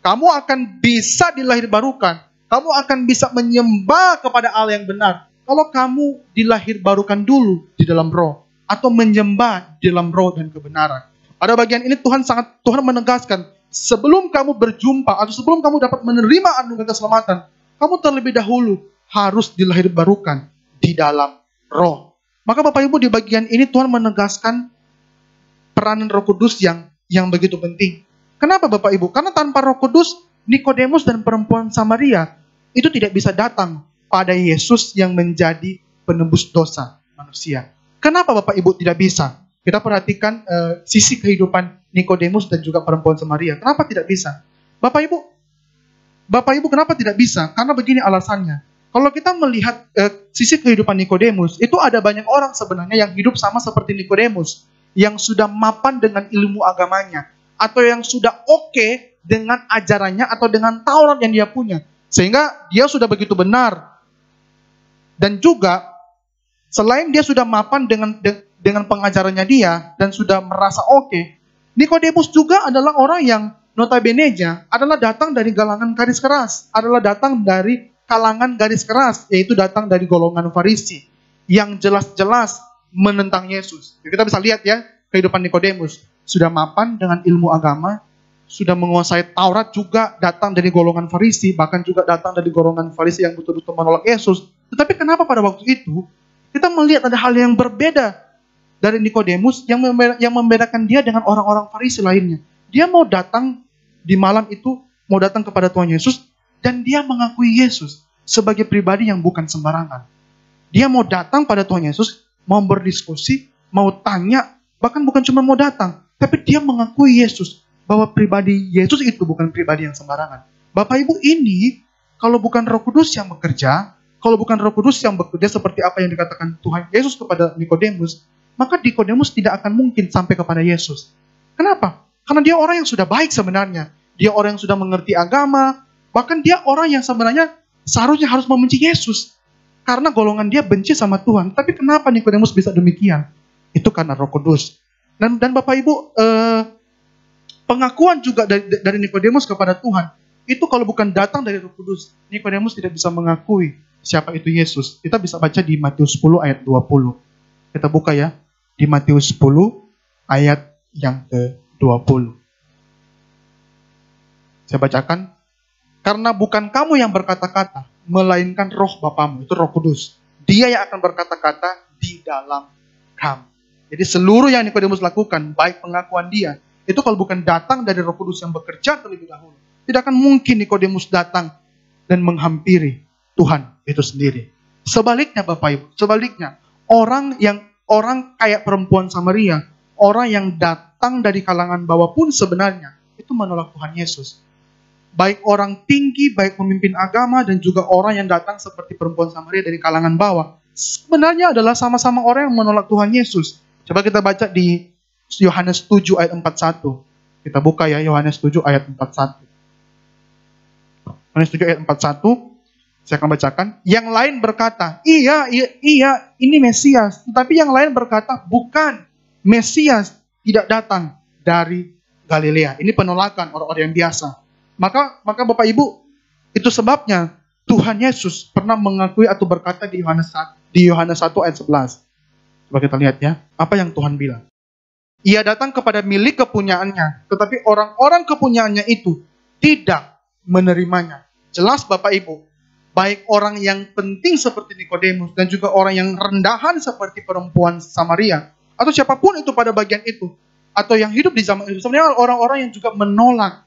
kamu akan bisa dilahirbarukan, kamu akan bisa menyembah kepada Allah yang benar kalau kamu dilahirbarukan dulu di dalam roh atau menyembah di dalam roh dan kebenaran. Pada bagian ini Tuhan menegaskan, sebelum kamu berjumpa atau sebelum kamu dapat menerima anugerah keselamatan, kamu terlebih dahulu harus dilahirbarukan di dalam roh. Maka Bapak Ibu, di bagian ini Tuhan menegaskan peranan Roh Kudus yang begitu penting. Kenapa Bapak Ibu? Karena tanpa Roh Kudus, Nikodemus dan perempuan Samaria itu tidak bisa datang pada Yesus yang menjadi penebus dosa manusia. Kenapa Bapak Ibu tidak bisa? Kita perhatikan sisi kehidupan Nikodemus dan juga perempuan Samaria. Kenapa tidak bisa? Bapak Ibu kenapa tidak bisa? Karena begini alasannya. Kalau kita melihat sisi kehidupan Nikodemus, itu ada banyak orang sebenarnya yang hidup sama seperti Nikodemus, yang sudah mapan dengan ilmu agamanya, atau yang sudah oke dengan ajarannya atau dengan Taurat yang dia punya, sehingga dia sudah begitu benar. Dan juga selain dia sudah mapan dengan pengajarannya dia dan sudah merasa oke, Nikodemus juga adalah orang yang notabene-nya adalah datang dari kalangan garis keras, adalah datang dari kalangan garis keras, yaitu datang dari golongan Farisi yang jelas-jelas menentang Yesus. Kita bisa lihat ya, kehidupan Nikodemus sudah mapan dengan ilmu agama, sudah menguasai Taurat, juga datang dari golongan Farisi, bahkan juga datang dari golongan Farisi yang betul-betul menolak Yesus. Tetapi kenapa pada waktu itu kita melihat ada hal yang berbeda dari Nikodemus yang membedakan dia dengan orang-orang Farisi lainnya? Dia mau datang di malam itu, mau datang kepada Tuhan Yesus, dan dia mengakui Yesus sebagai pribadi yang bukan sembarangan. Dia mau datang pada Tuhan Yesus, mau berdiskusi, mau tanya, bahkan bukan cuma mau datang, tapi dia mengakui Yesus, bahwa pribadi Yesus itu bukan pribadi yang sembarangan. Bapak Ibu, ini kalau bukan Roh Kudus yang bekerja, kalau bukan Roh Kudus yang bekerja seperti apa yang dikatakan Tuhan Yesus kepada Nikodemus, maka Nikodemus tidak akan mungkin sampai kepada Yesus. Kenapa? Karena dia orang yang sudah baik sebenarnya. Dia orang yang sudah mengerti agama. Bahkan dia orang yang sebenarnya seharusnya harus membenci Yesus. Karena golongan dia benci sama Tuhan. Tapi kenapa Nikodemus bisa demikian? Itu karena Roh Kudus. Dan Bapak Ibu, pengakuan juga dari Nikodemus kepada Tuhan Itu kalau bukan datang dari Roh Kudus, Nikodemus tidak bisa mengakui siapa itu Yesus. Kita bisa baca di Matius 10 ayat 20. Kita buka ya, di Matius 10 ayat yang ke-20. Saya bacakan. Karena bukan kamu yang berkata-kata, melainkan roh Bapamu, itu Roh Kudus. Dia yang akan berkata-kata di dalam kamu. Jadi seluruh yang Nikodemus lakukan, baik pengakuan dia, itu kalau bukan datang dari Roh Kudus yang bekerja terlebih dahulu, tidak akan mungkin Nikodemus datang dan menghampiri Tuhan itu sendiri. Sebaliknya Bapak Ibu, sebaliknya, orang kayak perempuan Samaria, orang yang datang dari kalangan bawah pun sebenarnya itu menolak Tuhan Yesus. Baik orang tinggi, baik pemimpin agama, dan juga orang yang datang seperti perempuan Samaria dari kalangan bawah, sebenarnya adalah sama-sama orang yang menolak Tuhan Yesus. Coba kita baca di Yohanes 7 ayat 41. Kita buka ya, Yohanes 7 ayat 41. Yohanes 7 ayat 41, saya akan bacakan. Yang lain berkata, iya, ini Mesias. Tetapi yang lain berkata, bukan, Mesias tidak datang dari Galilea. Ini penolakan orang-orang yang biasa. Maka Bapak Ibu, itu sebabnya Tuhan Yesus pernah mengakui atau berkata di Yohanes 1 ayat 11. Coba kita lihat ya, apa yang Tuhan bilang. Ia datang kepada milik kepunyaannya, tetapi orang-orang kepunyaannya itu tidak menerimanya. Jelas Bapak Ibu, baik orang yang penting seperti Nikodemus dan juga orang yang rendahan seperti perempuan Samaria, atau siapapun itu pada bagian itu, atau yang hidup di zaman itu, sebenarnya orang-orang yang juga menolak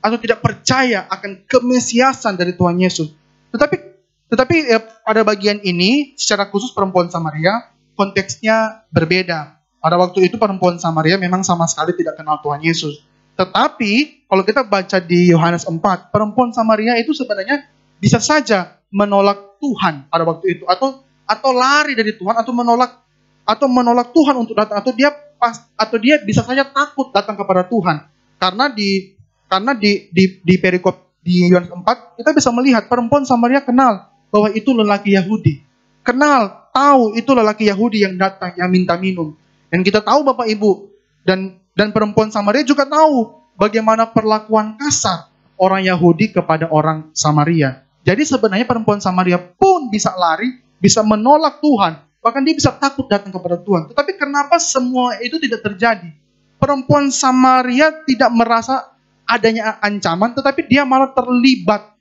atau tidak percaya akan kemesiasan dari Tuhan Yesus. Tetapi pada bagian ini, secara khusus perempuan Samaria, konteksnya berbeda. Pada waktu itu perempuan Samaria memang sama sekali tidak kenal Tuhan Yesus. Tetapi, kalau kita baca di Yohanes 4, perempuan Samaria itu sebenarnya bisa saja menolak Tuhan pada waktu itu. Atau lari dari Tuhan, atau menolak Tuhan untuk datang. Atau dia bisa saja takut datang kepada Tuhan. Karena di perikop di Yohanes 4, kita bisa melihat perempuan Samaria kenal bahwa itu lelaki Yahudi. Kenal, tahu itu lelaki Yahudi yang datang, yang minta minum. Dan kita tahu Bapak Ibu, dan perempuan Samaria juga tahu bagaimana perlakuan kasar orang Yahudi kepada orang Samaria. Jadi sebenarnya perempuan Samaria pun bisa lari, bisa menolak Tuhan, bahkan dia bisa takut datang kepada Tuhan. Tetapi kenapa semua itu tidak terjadi? Perempuan Samaria tidak merasa adanya ancaman, tetapi dia malah terlibat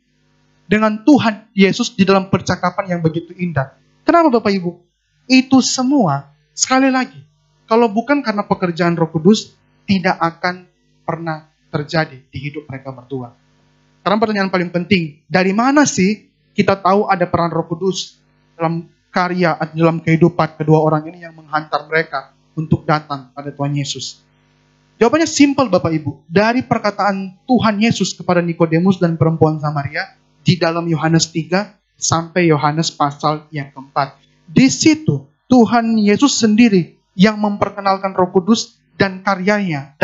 dengan Tuhan Yesus di dalam percakapan yang begitu indah. Kenapa Bapak Ibu? Itu semua, sekali lagi, kalau bukan karena pekerjaan Roh Kudus, tidak akan pernah terjadi di hidup mereka berdua. Karena pertanyaan paling penting, dari mana sih kita tahu ada peran Roh Kudus dalam karya, dalam kehidupan kedua orang ini yang menghantar mereka untuk datang pada Tuhan Yesus? Jawabannya simpel Bapak Ibu. Dari perkataan Tuhan Yesus kepada Nikodemus dan perempuan Samaria di dalam Yohanes 3 sampai Yohanes pasal yang keempat. Di situ Tuhan Yesus sendiri yang memperkenalkan Roh Kudus dan karyanya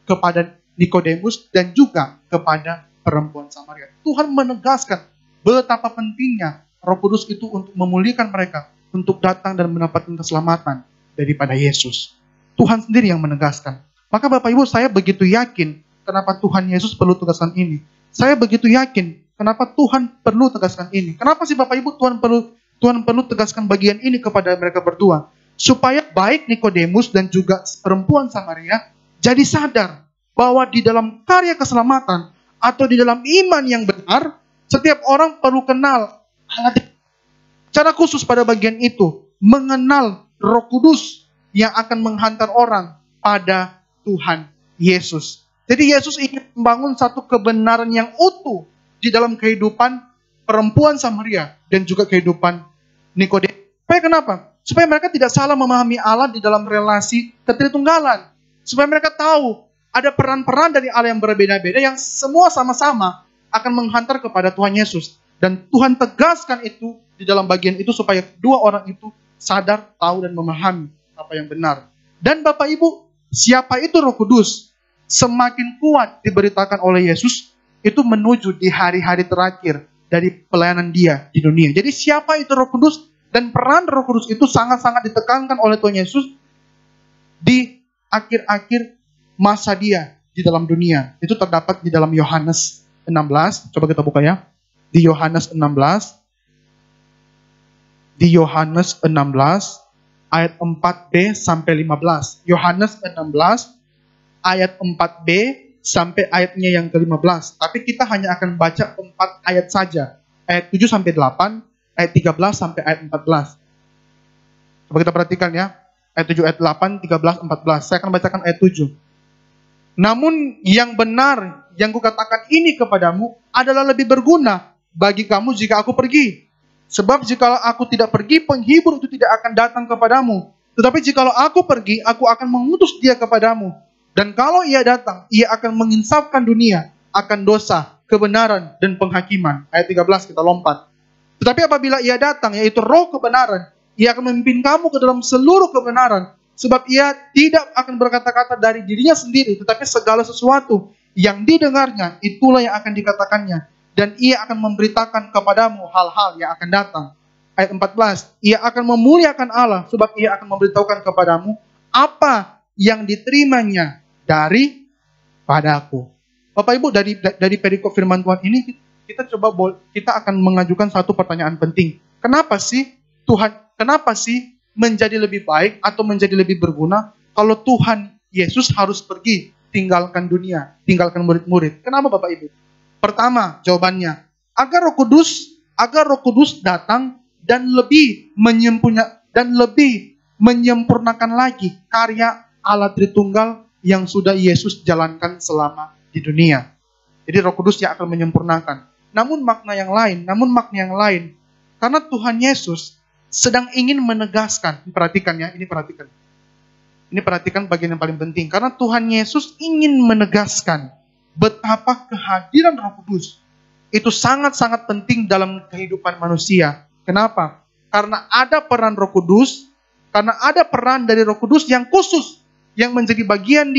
kepada Nikodemus dan juga kepada perempuan Samaria. Tuhan menegaskan betapa pentingnya Roh Kudus itu untuk memulihkan mereka, untuk datang dan mendapatkan keselamatan daripada Yesus. Tuhan sendiri yang menegaskan. Maka Bapak Ibu, saya begitu yakin kenapa Tuhan Yesus perlu tegaskan ini. Saya begitu yakin kenapa Tuhan perlu tegaskan ini. Kenapa sih Bapak Ibu Tuhan perlu tegaskan bagian ini kepada mereka berdua? Supaya baik Nikodemus dan juga perempuan Samaria jadi sadar bahwa di dalam karya keselamatan atau di dalam iman yang benar, setiap orang perlu kenal cara khusus pada bagian itu, mengenal Roh Kudus yang akan menghantar orang pada Tuhan Yesus. Jadi Yesus ingin membangun satu kebenaran yang utuh di dalam kehidupan perempuan Samaria dan juga kehidupan Nikodemus. Supaya kenapa? Supaya mereka tidak salah memahami Allah di dalam relasi ketritunggalan. Supaya mereka tahu ada peran-peran dari Allah yang berbeda-beda yang semua sama-sama akan menghantar kepada Tuhan Yesus. Dan Tuhan tegaskan itu di dalam bagian itu supaya dua orang itu sadar, tahu, dan memahami apa yang benar. Dan Bapak Ibu, siapa itu Roh Kudus? Semakin kuat diberitakan oleh Yesus, itu menuju di hari-hari terakhir dari pelayanan dia di dunia. Jadi siapa itu Roh Kudus? Dan peran Roh Kudus itu sangat-sangat ditekankan oleh Tuhan Yesus di akhir-akhir masa dia di dalam dunia. Itu terdapat di dalam Yohanes 16, coba kita buka ya. Di Yohanes 16. Di Yohanes 16 ayat 4b sampai 15. Yohanes 16 ayat 4b sampai ayatnya yang ke-15. Tapi kita hanya akan baca 4 ayat saja. Ayat 7 sampai 8, ayat 13 sampai ayat 14. Coba kita perhatikan ya. Ayat 7, ayat 8, 13, 14. Saya akan bacakan ayat 7. Namun yang benar yang kukatakan ini kepadamu adalah lebih berguna bagi kamu jika aku pergi. Sebab jikalau aku tidak pergi, penghibur itu tidak akan datang kepadamu. Tetapi jikalau aku pergi, aku akan mengutus dia kepadamu. Dan kalau ia datang, ia akan menginsafkan dunia akan dosa, kebenaran, dan penghakiman. Ayat 13 kita lompat. Tetapi apabila ia datang, yaitu roh kebenaran, ia akan memimpin kamu ke dalam seluruh kebenaran. Sebab ia tidak akan berkata-kata dari dirinya sendiri, tetapi segala sesuatu yang didengarnya, itulah yang akan dikatakannya. Dan ia akan memberitakan kepadamu hal-hal yang akan datang. Ayat 14, ia akan memuliakan Allah, sebab ia akan memberitahukan kepadamu apa yang diterimanya padaku. Bapak Ibu, dari perikop firman Tuhan ini, kita akan mengajukan satu pertanyaan penting. Kenapa sih menjadi lebih baik atau menjadi lebih berguna kalau Tuhan Yesus harus pergi, tinggalkan dunia, tinggalkan murid-murid? Kenapa Bapak Ibu? Pertama, jawabannya, agar Roh Kudus datang dan lebih menyempurnakan lagi karya Allah Tritunggal yang sudah Yesus jalankan selama di dunia. Jadi Roh Kudus yang akan menyempurnakan. Namun makna yang lain, karena Tuhan Yesus sedang ingin menegaskan, perhatikan bagian yang paling penting, karena Tuhan Yesus ingin menegaskan betapa kehadiran Roh Kudus itu sangat-sangat penting dalam kehidupan manusia. Kenapa? Karena ada peran dari Roh Kudus yang khusus, yang menjadi bagian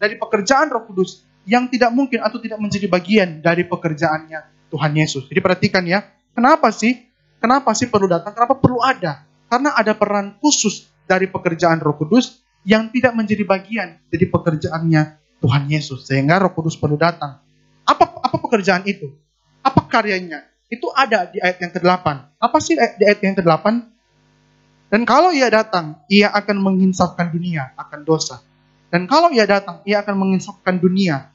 dari pekerjaan Roh Kudus, yang tidak mungkin atau tidak menjadi bagian dari pekerjaannya Tuhan Yesus. Jadi perhatikan ya, kenapa sih perlu datang? Kenapa perlu ada? Karena ada peran khusus dari pekerjaan Roh Kudus yang tidak menjadi bagian dari pekerjaannya Tuhan Yesus, sehingga Roh Kudus perlu datang. Apa pekerjaan itu? Apa karyanya? Itu ada di ayat yang ke-8. Apa sih di ayat yang ke-8? Dan kalau ia datang, ia akan menginsafkan dunia akan dosa. Dan kalau ia datang, ia akan menginsafkan dunia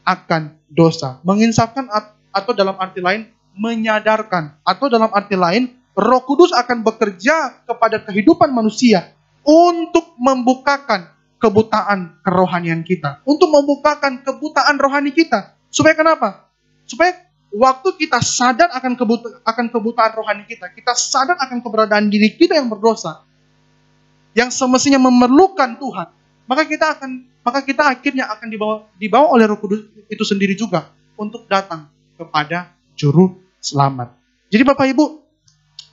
akan dosa. Menginsafkan atau dalam arti lain, menyadarkan. Atau dalam arti lain, Roh Kudus akan bekerja kepada kehidupan manusia untuk membukakan kebutaan kerohanian kita. Untuk membukakan kebutaan rohani kita. Supaya kenapa? Supaya waktu kita sadar akan kebutaan rohani kita, kita sadar akan keberadaan diri kita yang berdosa, yang semestinya memerlukan Tuhan, maka kita akhirnya akan dibawa oleh Roh Kudus itu sendiri juga untuk datang kepada Juru Selamat. Jadi Bapak Ibu,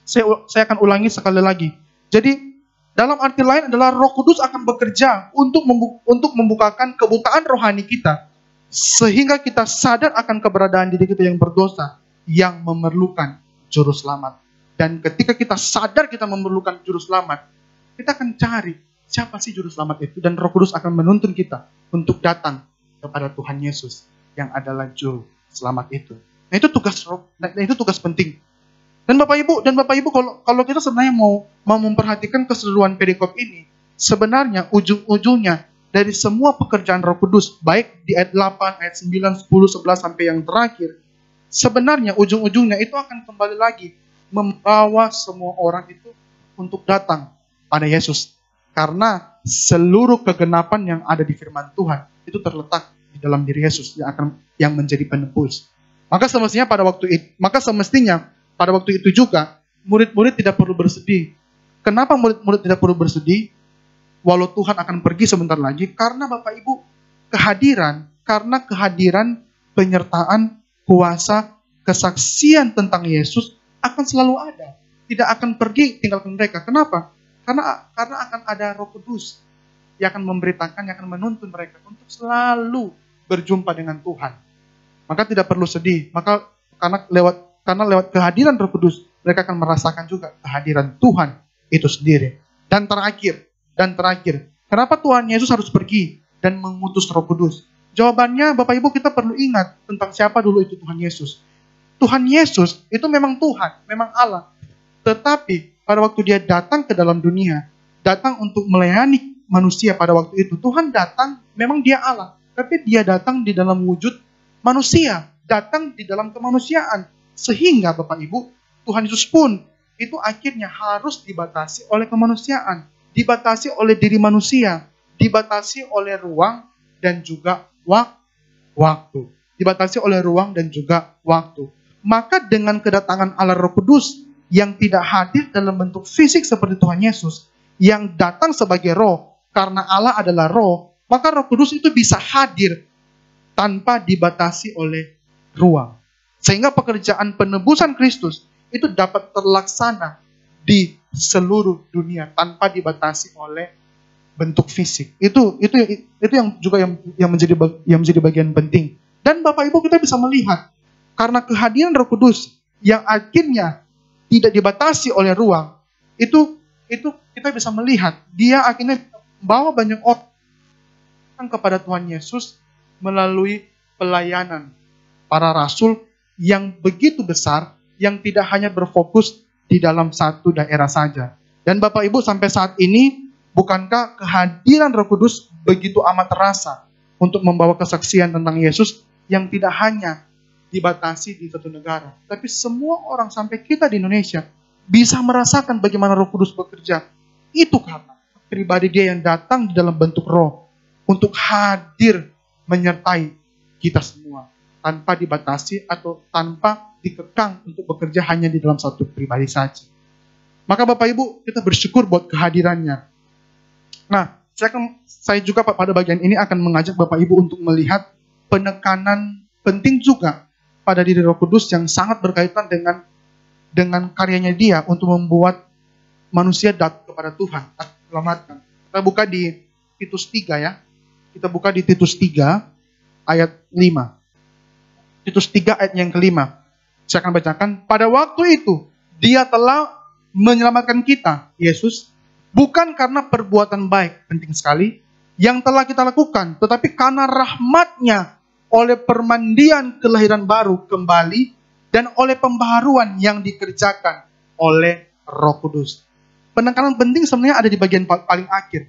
saya akan ulangi sekali lagi. Jadi dalam arti lain adalah Roh Kudus akan bekerja untuk membukakan kebutaan rohani kita, sehingga kita sadar akan keberadaan diri kita yang berdosa, yang memerlukan Juru Selamat. Dan ketika kita sadar kita memerlukan Juru Selamat, kita akan cari siapa sih Juru Selamat itu, dan Roh Kudus akan menuntun kita untuk datang kepada Tuhan Yesus yang adalah Juru Selamat itu. Nah itu tugas penting. Dan Bapak Ibu, kalau kita sebenarnya mau memperhatikan keseluruhan perikop ini, sebenarnya ujung-ujungnya dari semua pekerjaan Roh Kudus, baik di ayat 8, ayat 9, 10, 11 sampai yang terakhir, sebenarnya ujung-ujungnya itu akan kembali lagi membawa semua orang itu untuk datang pada Yesus. Karena seluruh kegenapan yang ada di firman Tuhan itu terletak di dalam diri Yesus yang menjadi penebus. Maka semestinya pada waktu itu juga, murid-murid tidak perlu bersedih. Kenapa murid-murid tidak perlu bersedih? Walau Tuhan akan pergi sebentar lagi, karena Bapak Ibu, kehadiran, penyertaan, kuasa, kesaksian tentang Yesus akan selalu ada. Tidak akan pergi tinggalkan mereka. Kenapa? Karena akan ada Roh Kudus yang akan memberitakan, yang akan menuntun mereka untuk selalu berjumpa dengan Tuhan. Maka tidak perlu sedih. Karena lewat kehadiran Roh Kudus, mereka akan merasakan juga kehadiran Tuhan itu sendiri. Dan terakhir, kenapa Tuhan Yesus harus pergi dan mengutus Roh Kudus? Jawabannya Bapak Ibu kita perlu ingat tentang siapa dulu itu Tuhan Yesus. Tuhan Yesus itu memang Tuhan, memang Allah. Tetapi pada waktu dia datang ke dalam dunia, datang untuk melayani manusia pada waktu itu, Tuhan datang, memang dia Allah. Tapi dia datang di dalam wujud manusia, datang di dalam kemanusiaan. Sehingga Bapak Ibu, Tuhan Yesus pun itu akhirnya harus dibatasi oleh kemanusiaan, dibatasi oleh diri manusia, dibatasi oleh ruang dan juga waktu. Dibatasi oleh ruang dan juga waktu. Maka dengan kedatangan Allah Roh Kudus yang tidak hadir dalam bentuk fisik seperti Tuhan Yesus, yang datang sebagai roh, karena Allah adalah roh, maka Roh Kudus itu bisa hadir tanpa dibatasi oleh ruang. Sehingga pekerjaan penebusan Kristus itu dapat terlaksana di seluruh dunia tanpa dibatasi oleh bentuk fisik. Itu yang juga yang menjadi bagian penting. Dan Bapak Ibu kita bisa melihat karena kehadiran Roh Kudus yang akhirnya tidak dibatasi oleh ruang, itu kita bisa melihat dia akhirnya bawa banyak orang kepada Tuhan Yesus melalui pelayanan para rasul yang begitu besar, yang tidak hanya berfokus di dalam satu daerah saja. Dan Bapak Ibu sampai saat ini, bukankah kehadiran Roh Kudus begitu amat terasa untuk membawa kesaksian tentang Yesus yang tidak hanya dibatasi di satu negara, tapi semua orang sampai kita di Indonesia bisa merasakan bagaimana Roh Kudus bekerja. Itu karena pribadi dia yang datang di dalam bentuk roh untuk hadir menyertai kita semua tanpa dibatasi atau tanpa dikekang untuk bekerja hanya di dalam satu pribadi saja. Maka Bapak Ibu kita bersyukur buat kehadirannya. Nah, saya juga pada bagian ini akan mengajak Bapak Ibu untuk melihat penekanan penting juga pada diri Roh Kudus yang sangat berkaitan dengan karyanya dia untuk membuat manusia datang kepada Tuhan, selamatkan. Kita buka di Titus 3 ya. Kita buka di Titus 3 ayat 5. Titus 3 ayat yang kelima. Saya akan bacakan. Pada waktu itu, dia telah menyelamatkan kita, Yesus, bukan karena perbuatan baik, penting sekali, yang telah kita lakukan, tetapi karena rahmat-Nya oleh permandian kelahiran baru kembali dan oleh pembaharuan yang dikerjakan oleh Roh Kudus. Penekanan penting sebenarnya ada di bagian paling akhir.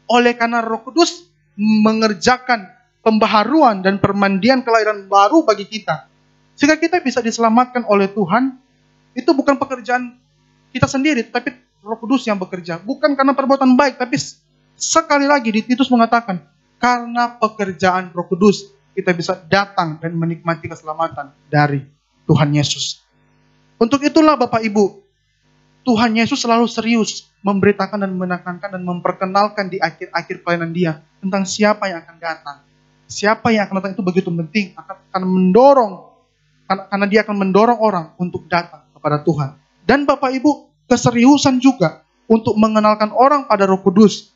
Oleh karena Roh Kudus mengerjakan pembaharuan dan permandian kelahiran baru bagi kita, sehingga kita bisa diselamatkan oleh Tuhan, itu bukan pekerjaan kita sendiri, tapi Roh Kudus yang bekerja. Bukan karena perbuatan baik, tapi sekali lagi di Titus mengatakan, karena pekerjaan Roh Kudus, kita bisa datang dan menikmati keselamatan dari Tuhan Yesus. Untuk itulah Bapak Ibu, Tuhan Yesus selalu serius memberitakan dan menekankan dan memperkenalkan di akhir-akhir pelayanan dia tentang siapa yang akan datang. Siapa yang akan datang itu begitu penting, akan mendorong, karena dia akan mendorong orang untuk datang kepada Tuhan. Dan Bapak Ibu, keseriusan juga untuk mengenalkan orang pada Roh Kudus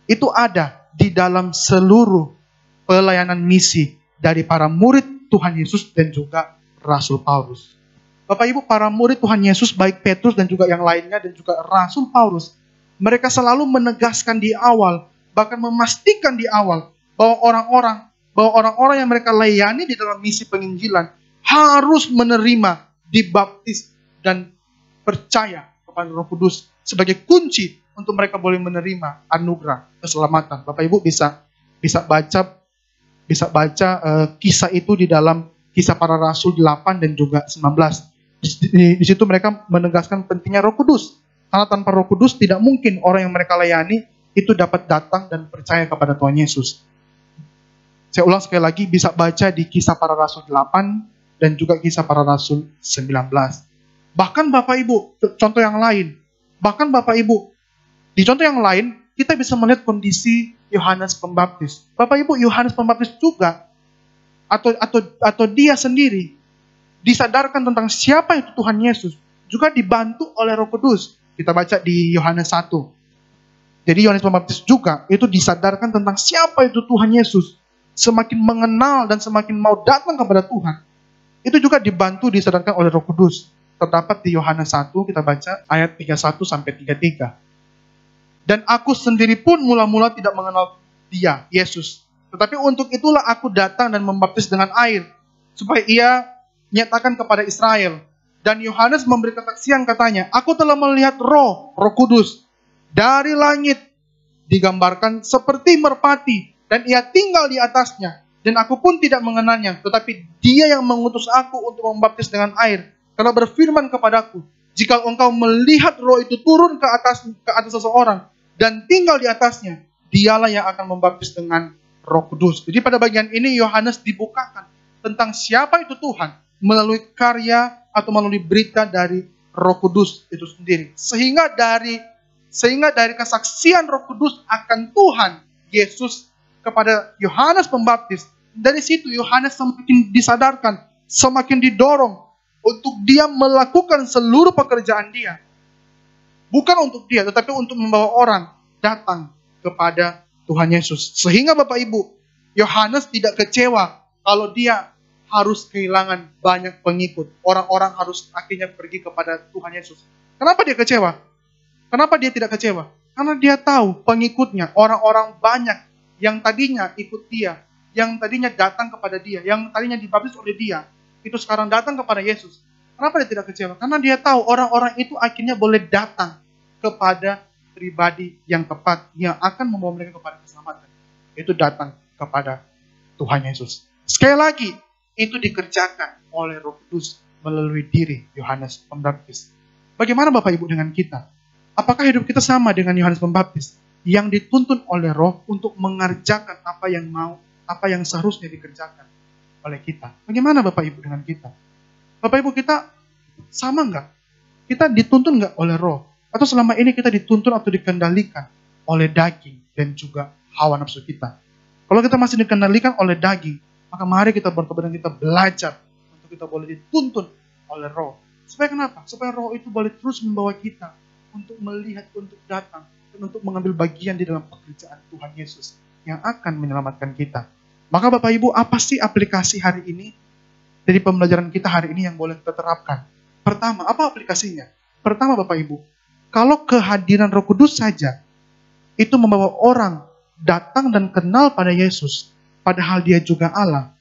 itu ada di dalam seluruh pelayanan misi dari para murid Tuhan Yesus dan juga Rasul Paulus. Bapak Ibu, para murid Tuhan Yesus, baik Petrus dan juga yang lainnya dan juga Rasul Paulus, mereka selalu menegaskan di awal, bahkan memastikan di awal, bahwa orang-orang yang mereka layani di dalam misi penginjilan harus menerima, dibaptis, dan percaya kepada Roh Kudus sebagai kunci untuk mereka boleh menerima anugerah keselamatan. Bapak Ibu bisa baca kisah itu di dalam Kisah Para Rasul 8 dan juga 19. Di situ mereka menegaskan pentingnya Roh Kudus. Karena tanpa Roh Kudus tidak mungkin orang yang mereka layani itu dapat datang dan percaya kepada Tuhan Yesus. Saya ulang sekali lagi, bisa baca di Kisah Para Rasul 8 dan juga Kisah Para Rasul 19. Bahkan Bapak Ibu, contoh yang lain. Bahkan Bapak Ibu, di contoh yang lain, kita bisa melihat kondisi Yohanes Pembaptis. Bapak Ibu, Yohanes Pembaptis juga atau dia sendiri disadarkan tentang siapa itu Tuhan Yesus, juga dibantu oleh Roh Kudus. Kita baca di Yohanes 1. Jadi Yohanes Pembaptis juga itu disadarkan tentang siapa itu Tuhan Yesus. Semakin mengenal dan semakin mau datang kepada Tuhan, itu juga dibantu disadarkan oleh Roh Kudus. Terdapat di Yohanes 1, kita baca ayat 31 sampai 33. Dan aku sendiri pun mula-mula tidak mengenal dia, Yesus. Tetapi untuk itulah aku datang dan membaptis dengan air, supaya ia nyatakan kepada Israel. Dan Yohanes memberi kesaksian katanya, aku telah melihat Roh Kudus dari langit, digambarkan seperti merpati, dan ia tinggal di atasnya. Dan aku pun tidak mengenalnya, tetapi dia yang mengutus aku untuk membaptis dengan air, karena berfirman kepadaku, jika engkau melihat Roh itu turun ke atas seseorang, dan tinggal di atasnya, dialah yang akan membaptis dengan Roh Kudus. Jadi pada bagian ini Yohanes dibukakan tentang siapa itu Tuhan, melalui karya atau melalui berita dari Roh Kudus itu sendiri. Sehingga dari kesaksian Roh Kudus akan Tuhan Yesus kepada Yohanes Pembaptis, dari situ Yohanes semakin disadarkan, semakin didorong untuk dia melakukan seluruh pekerjaan dia. Bukan untuk dia, tetapi untuk membawa orang datang kepada Tuhan Yesus. Sehingga Bapak Ibu, Yohanes tidak kecewa kalau dia harus kehilangan banyak pengikut. Orang-orang harus akhirnya pergi kepada Tuhan Yesus. Kenapa dia kecewa? Kenapa dia tidak kecewa? Karena dia tahu pengikutnya, orang-orang banyak yang tadinya ikut dia, yang tadinya datang kepada dia, yang tadinya dibaptis oleh dia, itu sekarang datang kepada Yesus. Kenapa dia tidak kecewa? Karena dia tahu orang-orang itu akhirnya boleh datang kepada pribadi yang tepat, yang akan membawa mereka kepada keselamatan. Itu datang kepada Tuhan Yesus. Sekali lagi, itu dikerjakan oleh Roh Kudus melalui diri Yohanes Pembaptis. Bagaimana Bapak Ibu dengan kita? Apakah hidup kita sama dengan Yohanes Pembaptis yang dituntun oleh Roh untuk mengerjakan apa yang seharusnya dikerjakan oleh kita? Bagaimana Bapak Ibu dengan kita? Bapak Ibu, kita sama nggak? Kita dituntun nggak oleh Roh? Atau selama ini kita dituntun atau dikendalikan oleh daging dan juga hawa nafsu kita? Kalau kita masih dikendalikan oleh daging, maka mari kita bertobat dan kita belajar untuk kita boleh dituntun oleh Roh. Supaya kenapa? Supaya Roh itu boleh terus membawa kita untuk melihat, untuk datang, dan untuk mengambil bagian di dalam pekerjaan Tuhan Yesus yang akan menyelamatkan kita. Maka Bapak Ibu, apa sih aplikasi hari ini dari pembelajaran kita hari ini yang boleh kita terapkan? Pertama, apa aplikasinya? Pertama Bapak Ibu, kalau kehadiran Roh Kudus saja itu membawa orang datang dan kenal pada Yesus, padahal dia juga Allah,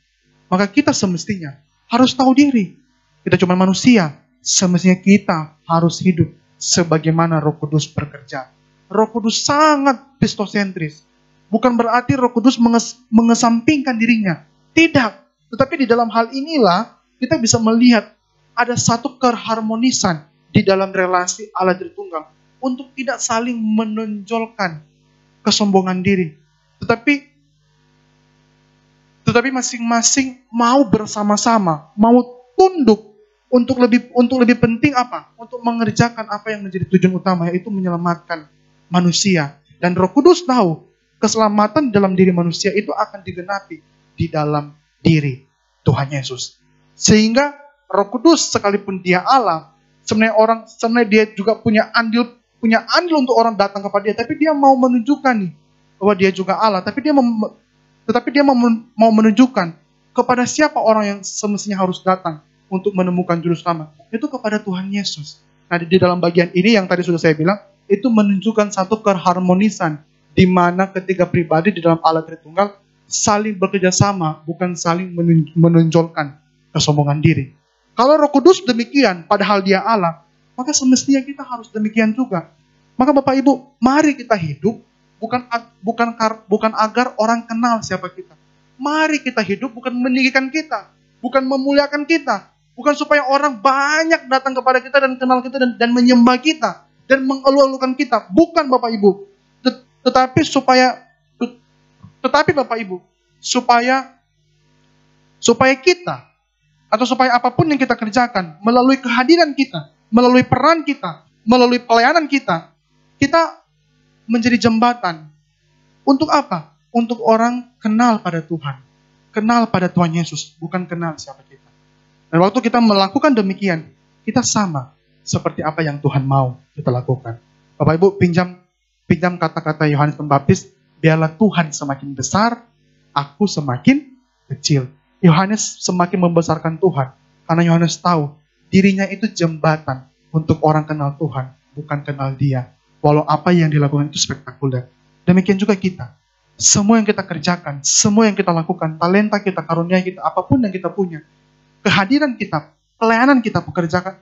maka kita semestinya harus tahu diri. Kita cuma manusia, semestinya kita harus hidup sebagaimana Roh Kudus bekerja. Roh Kudus sangat kristosentris. Bukan berarti Roh Kudus mengesampingkan dirinya. Tidak. Tetapi di dalam hal inilah kita bisa melihat ada satu keharmonisan di dalam relasi Allah Tritunggal untuk tidak saling menonjolkan kesombongan diri. Tetapi masing-masing mau bersama-sama, mau tunduk untuk lebih penting apa? Untuk mengerjakan apa yang menjadi tujuan utama, yaitu menyelamatkan manusia. Dan Roh Kudus tahu keselamatan dalam diri manusia itu akan digenapi di dalam diri Tuhan Yesus. Sehingga Roh Kudus sekalipun dia Allah, sebenarnya dia juga punya andil untuk orang datang kepada dia, tapi dia mau menunjukkan nih bahwa dia juga Allah, tetapi dia mau menunjukkan kepada siapa orang yang semestinya harus datang untuk menemukan juru selamat. Itu kepada Tuhan Yesus. Nah, di dalam bagian ini yang tadi sudah saya bilang, itu menunjukkan satu keharmonisan di mana ketiga pribadi di dalam Allah Tritunggal saling bekerja sama, bukan saling menonjolkan kesombongan diri. Kalau Roh Kudus demikian, padahal dia Allah, maka semestinya kita harus demikian juga. Maka Bapak Ibu, mari kita hidup bukan agar orang kenal siapa kita. Mari kita hidup bukan meninggikan kita, bukan memuliakan kita, bukan supaya orang banyak datang kepada kita dan kenal kita dan menyembah kita dan mengeluh-elukan kita. Bukan Bapak Ibu. Tetapi Bapak Ibu, supaya kita atau supaya apapun yang kita kerjakan melalui kehadiran kita, melalui peran kita, melalui pelayanan kita, kita menjadi jembatan. Untuk apa? Untuk orang kenal pada Tuhan. Kenal pada Tuhan Yesus, bukan kenal siapa kita. Dan waktu kita melakukan demikian, kita sama seperti apa yang Tuhan mau kita lakukan. Bapak Ibu, pinjam kata-kata Yohanes Pembaptis, biarlah Tuhan semakin besar, aku semakin kecil. Yohanes semakin membesarkan Tuhan, karena Yohanes tahu dirinya itu jembatan untuk orang kenal Tuhan, bukan kenal dia. Walau apa yang dilakukan itu spektakuler. Demikian juga kita. semua yang kita kerjakan, semua yang kita lakukan, talenta kita, karunia kita, apapun yang kita punya, kehadiran kita, pelayanan kita,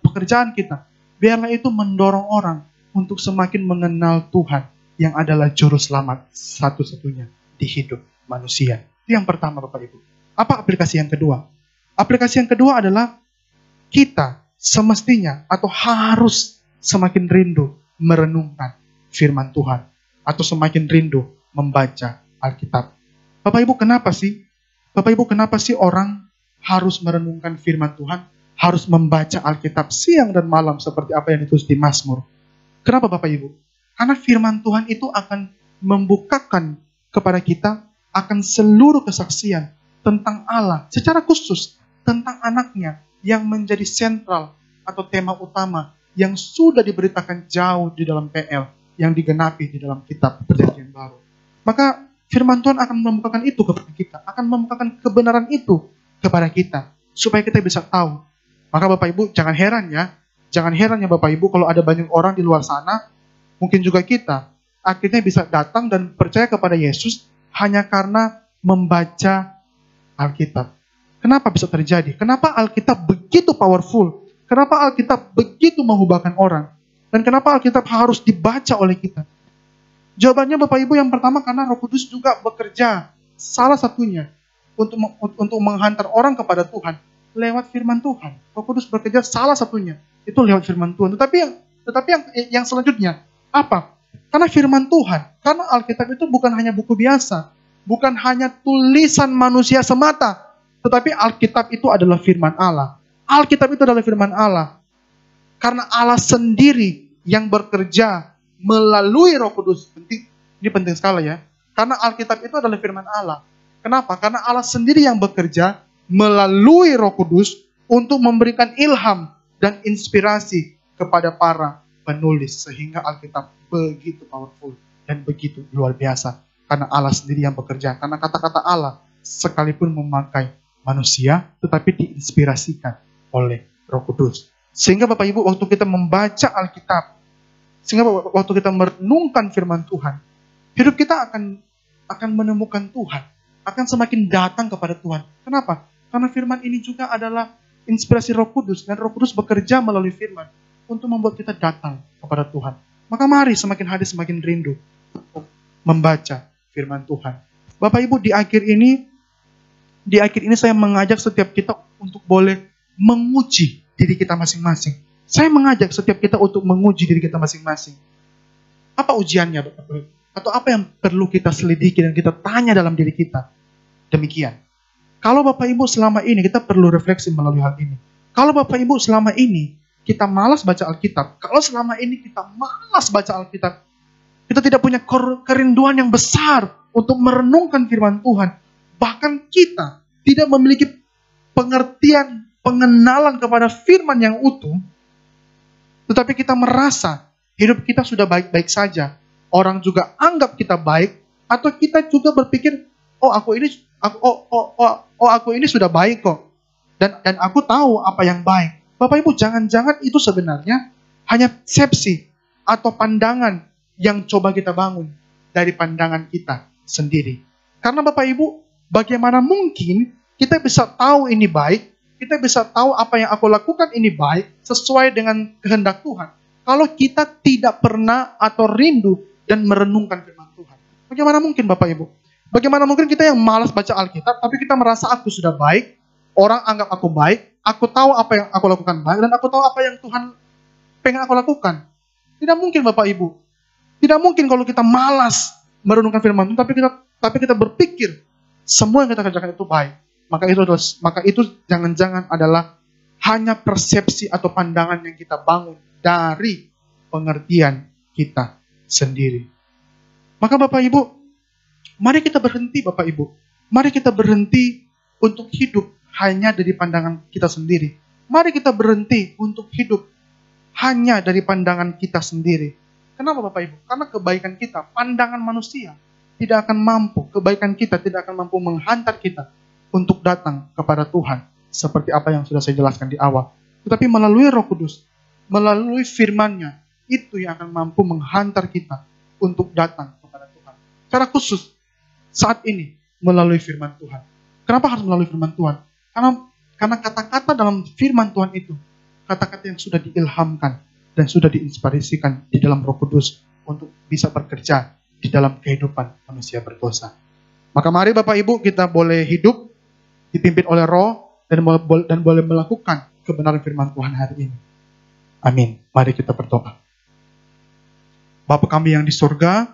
pekerjaan kita, biarlah itu mendorong orang untuk semakin mengenal Tuhan yang adalah juru selamat satu-satunya di hidup manusia. Itu yang pertama, Bapak Ibu. Apa aplikasi yang kedua? Aplikasi yang kedua adalah kita semestinya atau harus semakin rindu merenungkan firman Tuhan atau semakin rindu membaca Alkitab. Bapak Ibu, kenapa sih? Bapak Ibu, kenapa sih orang harus merenungkan firman Tuhan, harus membaca Alkitab siang dan malam seperti apa yang ditulis di Mazmur? Kenapa Bapak Ibu? Karena firman Tuhan itu akan membukakan kepada kita akan seluruh kesaksian tentang Allah, secara khusus tentang anaknya yang menjadi sentral atau tema utama yang sudah diberitakan jauh di dalam PL, yang digenapi di dalam kitab Perjanjian Baru. Maka firman Tuhan akan membukakan itu kepada kita, akan membukakan kebenaran itu kepada kita, supaya kita bisa tahu. Maka Bapak Ibu, jangan heran ya Bapak Ibu kalau ada banyak orang di luar sana, mungkin juga kita, akhirnya bisa datang dan percaya kepada Yesus hanya karena membaca Alkitab. Kenapa bisa terjadi? Kenapa Alkitab begitu powerful? Kenapa Alkitab begitu mengubahkan orang? Dan kenapa Alkitab harus dibaca oleh kita? Jawabannya Bapak Ibu yang pertama karena Roh Kudus juga bekerja. Salah satunya untuk menghantar orang kepada Tuhan lewat firman Tuhan. Roh Kudus bekerja salah satunya itu lewat firman Tuhan. Tetapi yang selanjutnya apa? Karena firman Tuhan, karena Alkitab itu bukan hanya buku biasa, bukan hanya tulisan manusia semata, tetapi Alkitab itu adalah firman Allah. Alkitab itu adalah firman Allah. Karena Allah sendiri yang bekerja melalui Roh Kudus. Ini penting sekali ya. Karena Alkitab itu adalah firman Allah. Kenapa? Karena Allah sendiri yang bekerja melalui Roh Kudus untuk memberikan ilham dan inspirasi kepada para penulis. Sehingga Alkitab begitu powerful dan begitu luar biasa. Karena Allah sendiri yang bekerja. Karena kata-kata Allah sekalipun memakai manusia, tetapi diinspirasikan oleh Roh Kudus. Sehingga Bapak Ibu, waktu kita membaca Alkitab, sehingga waktu kita merenungkan firman Tuhan, hidup kita akan menemukan Tuhan, akan semakin datang kepada Tuhan. Kenapa? Karena firman ini juga adalah inspirasi Roh Kudus, dan Roh Kudus bekerja melalui firman untuk membuat kita datang kepada Tuhan. Maka mari semakin hari semakin rindu membaca firman Tuhan. Bapak Ibu, di akhir ini saya mengajak setiap kita untuk boleh menguji diri kita masing-masing. Saya mengajak setiap kita untuk menguji diri kita masing-masing. Apa ujiannya, Bapak Ibu? Atau apa yang perlu kita selidiki dan kita tanya dalam diri kita? Demikian. Kalau Bapak Ibu selama ini, kita perlu refleksi melalui hal ini. Kalau Bapak Ibu selama ini kita malas baca Alkitab, kalau selama ini kita malas baca Alkitab, kita tidak punya kerinduan yang besar untuk merenungkan firman Tuhan, bahkan kita tidak memiliki pengertian, pengenalan kepada firman yang utuh, tetapi kita merasa hidup kita sudah baik-baik saja, orang juga anggap kita baik, atau kita juga berpikir, aku ini sudah baik kok, dan aku tahu apa yang baik. Bapak Ibu, jangan-jangan itu sebenarnya hanya persepsi atau pandangan yang coba kita bangun dari pandangan kita sendiri. Karena Bapak Ibu, bagaimana mungkin kita bisa tahu ini baik, kita bisa tahu apa yang aku lakukan ini baik, sesuai dengan kehendak Tuhan, kalau kita tidak pernah atau rindu dan merenungkan firman Tuhan. Bagaimana mungkin Bapak Ibu? Bagaimana mungkin kita yang malas baca Alkitab, tapi kita merasa aku sudah baik, orang anggap aku baik, aku tahu apa yang aku lakukan baik, dan aku tahu apa yang Tuhan pengen aku lakukan. Tidak mungkin Bapak Ibu. Tidak mungkin kalau kita malas merenungkan firman Tuhan, tapi kita berpikir semua yang kita kerjakan itu baik. Maka itu jangan-jangan adalah hanya persepsi atau pandangan yang kita bangun dari pengertian kita sendiri. Maka Bapak Ibu, mari kita berhenti Bapak Ibu. Mari kita berhenti untuk hidup hanya dari pandangan kita sendiri. Mari kita berhenti untuk hidup hanya dari pandangan kita sendiri. Kenapa Bapak Ibu? Karena kebaikan kita, pandangan manusia tidak akan mampu, kebaikan kita tidak akan mampu menghantar kita untuk datang kepada Tuhan, seperti apa yang sudah saya jelaskan di awal. Tetapi melalui Roh Kudus, melalui firman-Nya, itu yang akan mampu menghantar kita untuk datang kepada Tuhan. Secara khusus, saat ini melalui firman Tuhan. Kenapa harus melalui firman Tuhan? Karena kata-kata dalam firman Tuhan itu, kata-kata yang sudah diilhamkan dan sudah diinspirasikan di dalam Roh Kudus untuk bisa bekerja di dalam kehidupan manusia berdosa. Maka mari Bapak Ibu kita boleh hidup dipimpin oleh Roh dan boleh melakukan kebenaran firman Tuhan hari ini. Amin. Mari kita berdoa. Bapa kami yang di surga,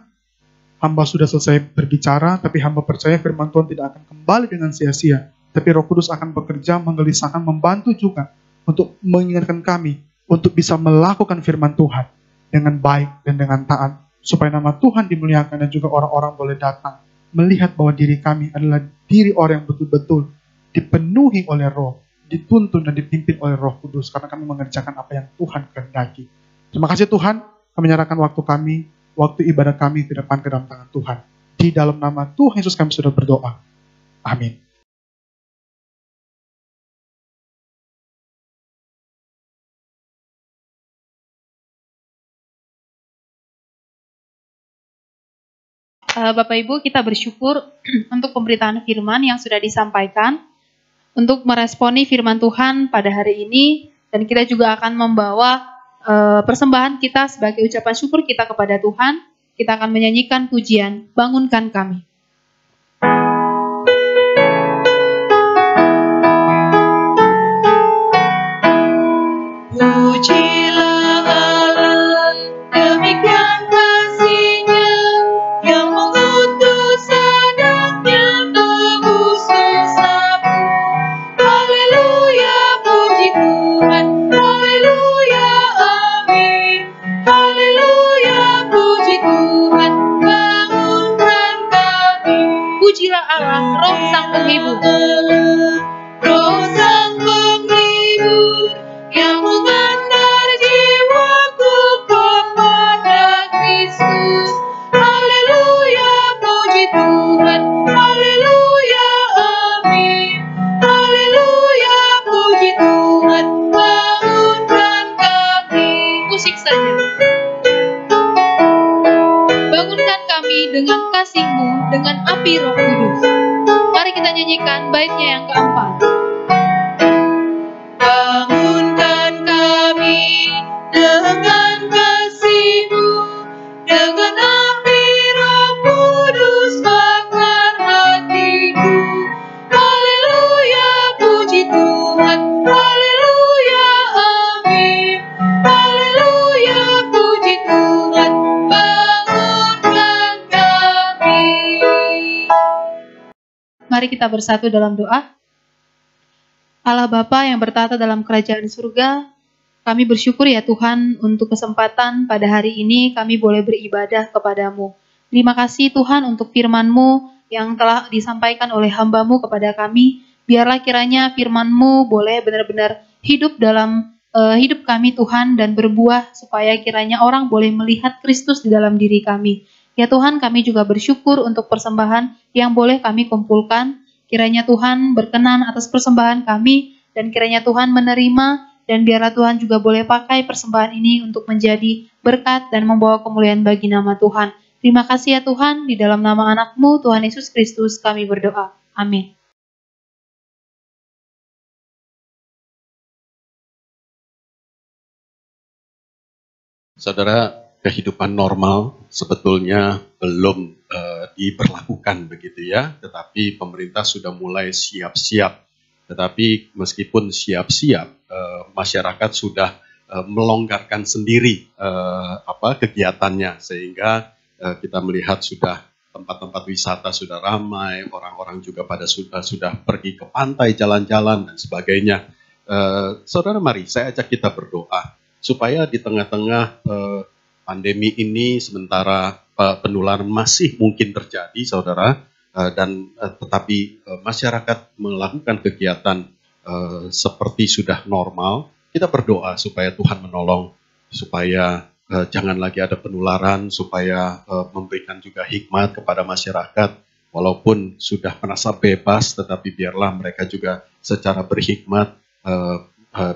hamba sudah selesai berbicara, tapi hamba percaya firman Tuhan tidak akan kembali dengan sia-sia. Tapi Roh Kudus akan bekerja, menggelisahkan, membantu juga untuk mengingatkan kami untuk bisa melakukan firman Tuhan dengan baik dan dengan taat, supaya nama Tuhan dimuliakan dan juga orang-orang boleh datang melihat bahwa diri kami adalah diri orang yang betul-betul dipenuhi oleh Roh, dituntun dan dipimpin oleh Roh Kudus, karena kami mengerjakan apa yang Tuhan kehendaki. Terima kasih Tuhan, kami menyerahkan waktu kami, waktu ibadah kami ke depan ke dalam tangan Tuhan. Di dalam nama Tuhan Yesus kami sudah berdoa. Amin. Bapak Ibu, kita bersyukur untuk pemberitaan firman yang sudah disampaikan, untuk meresponi firman Tuhan pada hari ini, dan kita juga akan membawa persembahan kita sebagai ucapan syukur kita kepada Tuhan. Kita akan menyanyikan pujian Bangunkan Kami. Pujilah Allah, demikian kasih-Nya yang mengutus anaknya tebus dosamu. Haleluya, puji Tuhan. Haleluya, amin. Haleluya, puji Tuhan. Bangunkan kami. Pujilah Allah, Roh Sang Penghibur. Roh Sang Penghibur yang mengantar jiwaku kepada Kristus. Haleluya, puji Tuhan. Haleluya, amin. Haleluya, puji Tuhan. Bangunkan kami. Musik saja. Bangunkan kami dengan kasih-Mu, dengan api Roh Kudus. Mari kita nyanyikan baitnya yang keempat. Bangunkan kami dengan kasih-Mu, dengan api Roh Kudus bakar hatiku. Haleluya, puji Tuhan. Haleluya, amin. Haleluya, puji Tuhan. Bangunkan kami. Mari kita bersatu dalam doa. Allah Bapa yang bertata dalam kerajaan surga, kami bersyukur ya Tuhan untuk kesempatan pada hari ini kami boleh beribadah kepadamu. Terima kasih Tuhan untuk firman-Mu yang telah disampaikan oleh hamba-Mu kepada kami. Biarlah kiranya firman-Mu boleh benar-benar hidup dalam hidup kami Tuhan dan berbuah supaya kiranya orang boleh melihat Kristus di dalam diri kami. Ya Tuhan, kami juga bersyukur untuk persembahan yang boleh kami kumpulkan. Kiranya Tuhan berkenan atas persembahan kami, dan kiranya Tuhan menerima, dan biarlah Tuhan juga boleh pakai persembahan ini untuk menjadi berkat dan membawa kemuliaan bagi nama Tuhan. Terima kasih ya Tuhan, di dalam nama anak-Mu, Tuhan Yesus Kristus, kami berdoa. Amin. Saudara, kehidupan normal sebetulnya belum diberlakukan begitu ya, tetapi pemerintah sudah mulai siap-siap. Tetapi meskipun siap-siap, masyarakat sudah melonggarkan sendiri kegiatannya, sehingga kita melihat sudah tempat-tempat wisata sudah ramai, orang-orang juga pada sudah pergi ke pantai, jalan-jalan dan sebagainya. Saudara, mari saya ajak kita berdoa supaya di tengah-tengah pandemi ini, sementara penularan masih mungkin terjadi, saudara, dan tetapi masyarakat melakukan kegiatan seperti sudah normal, kita berdoa supaya Tuhan menolong, supaya jangan lagi ada penularan, supaya memberikan juga hikmat kepada masyarakat, walaupun sudah merasa bebas, tetapi biarlah mereka juga secara berhikmat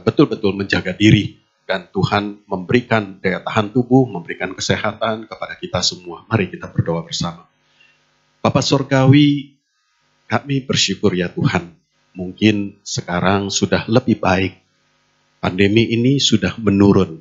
betul-betul menjaga diri. Dan Tuhan memberikan daya tahan tubuh, memberikan kesehatan kepada kita semua. Mari kita berdoa bersama. Bapa Surgawi, kami bersyukur ya Tuhan. Mungkin sekarang sudah lebih baik. Pandemi ini sudah menurun.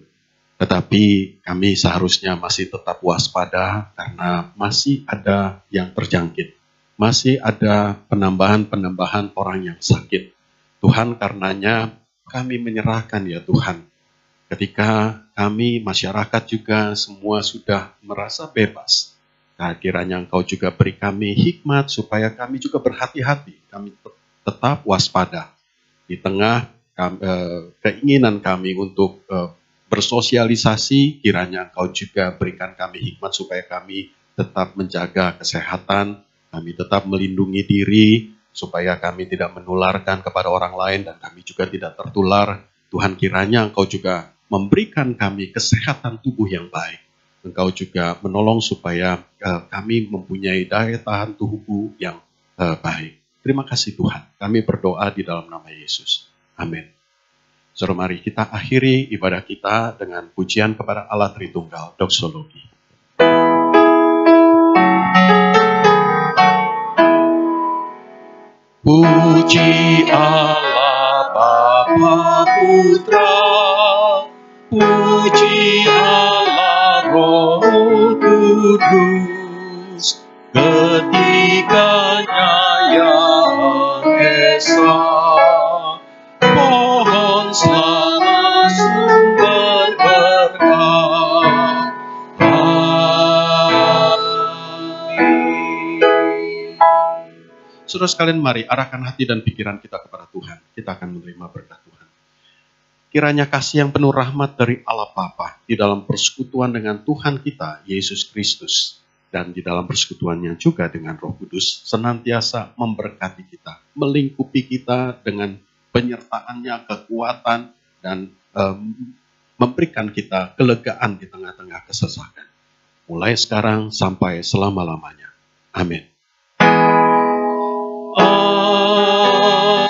Tetapi kami seharusnya masih tetap waspada karena masih ada yang terjangkit. Masih ada penambahan-penambahan orang yang sakit. Tuhan, karenanya kami menyerahkan ya Tuhan. Ketika kami masyarakat juga semua sudah merasa bebas. Nah, kiranya Engkau juga beri kami hikmat supaya kami juga berhati-hati. Kami tetap waspada. Di tengah keinginan kami untuk bersosialisasi, kiranya Engkau juga berikan kami hikmat supaya kami tetap menjaga kesehatan, kami tetap melindungi diri, supaya kami tidak menularkan kepada orang lain dan kami juga tidak tertular. Tuhan, kiranya Engkau juga memberikan kami kesehatan tubuh yang baik. Engkau juga menolong supaya kami mempunyai daya tahan tubuh yang baik. Terima kasih Tuhan. Kami berdoa di dalam nama Yesus. Amin. Saudara, mari kita akhiri ibadah kita dengan pujian kepada Allah Tritunggal, doksologi. Puji Allah Bapa Putra, puji Allah Roh Kudus, ketiganya yang esa, pohon selama sumber berkah. Amin. Saudara sekalian, mari arahkan hati dan pikiran kita kepada Tuhan. Kita akan menerima berkat Tuhan. Kiranya kasih yang penuh rahmat dari Allah Bapa di dalam persekutuan dengan Tuhan kita, Yesus Kristus, dan di dalam persekutuannya juga dengan Roh Kudus, senantiasa memberkati kita, melingkupi kita dengan penyertaannya, kekuatan, dan memberikan kita kelegaan di tengah-tengah kesesakan. Mulai sekarang sampai selama-lamanya. Amin. Amin.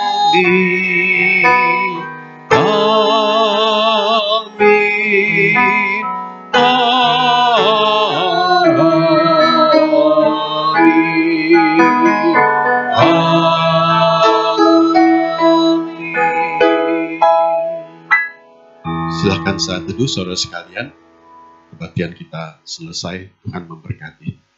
Amin. Silakan saat teduh saudara sekalian. Kebaktian kita selesai. Tuhan memberkati.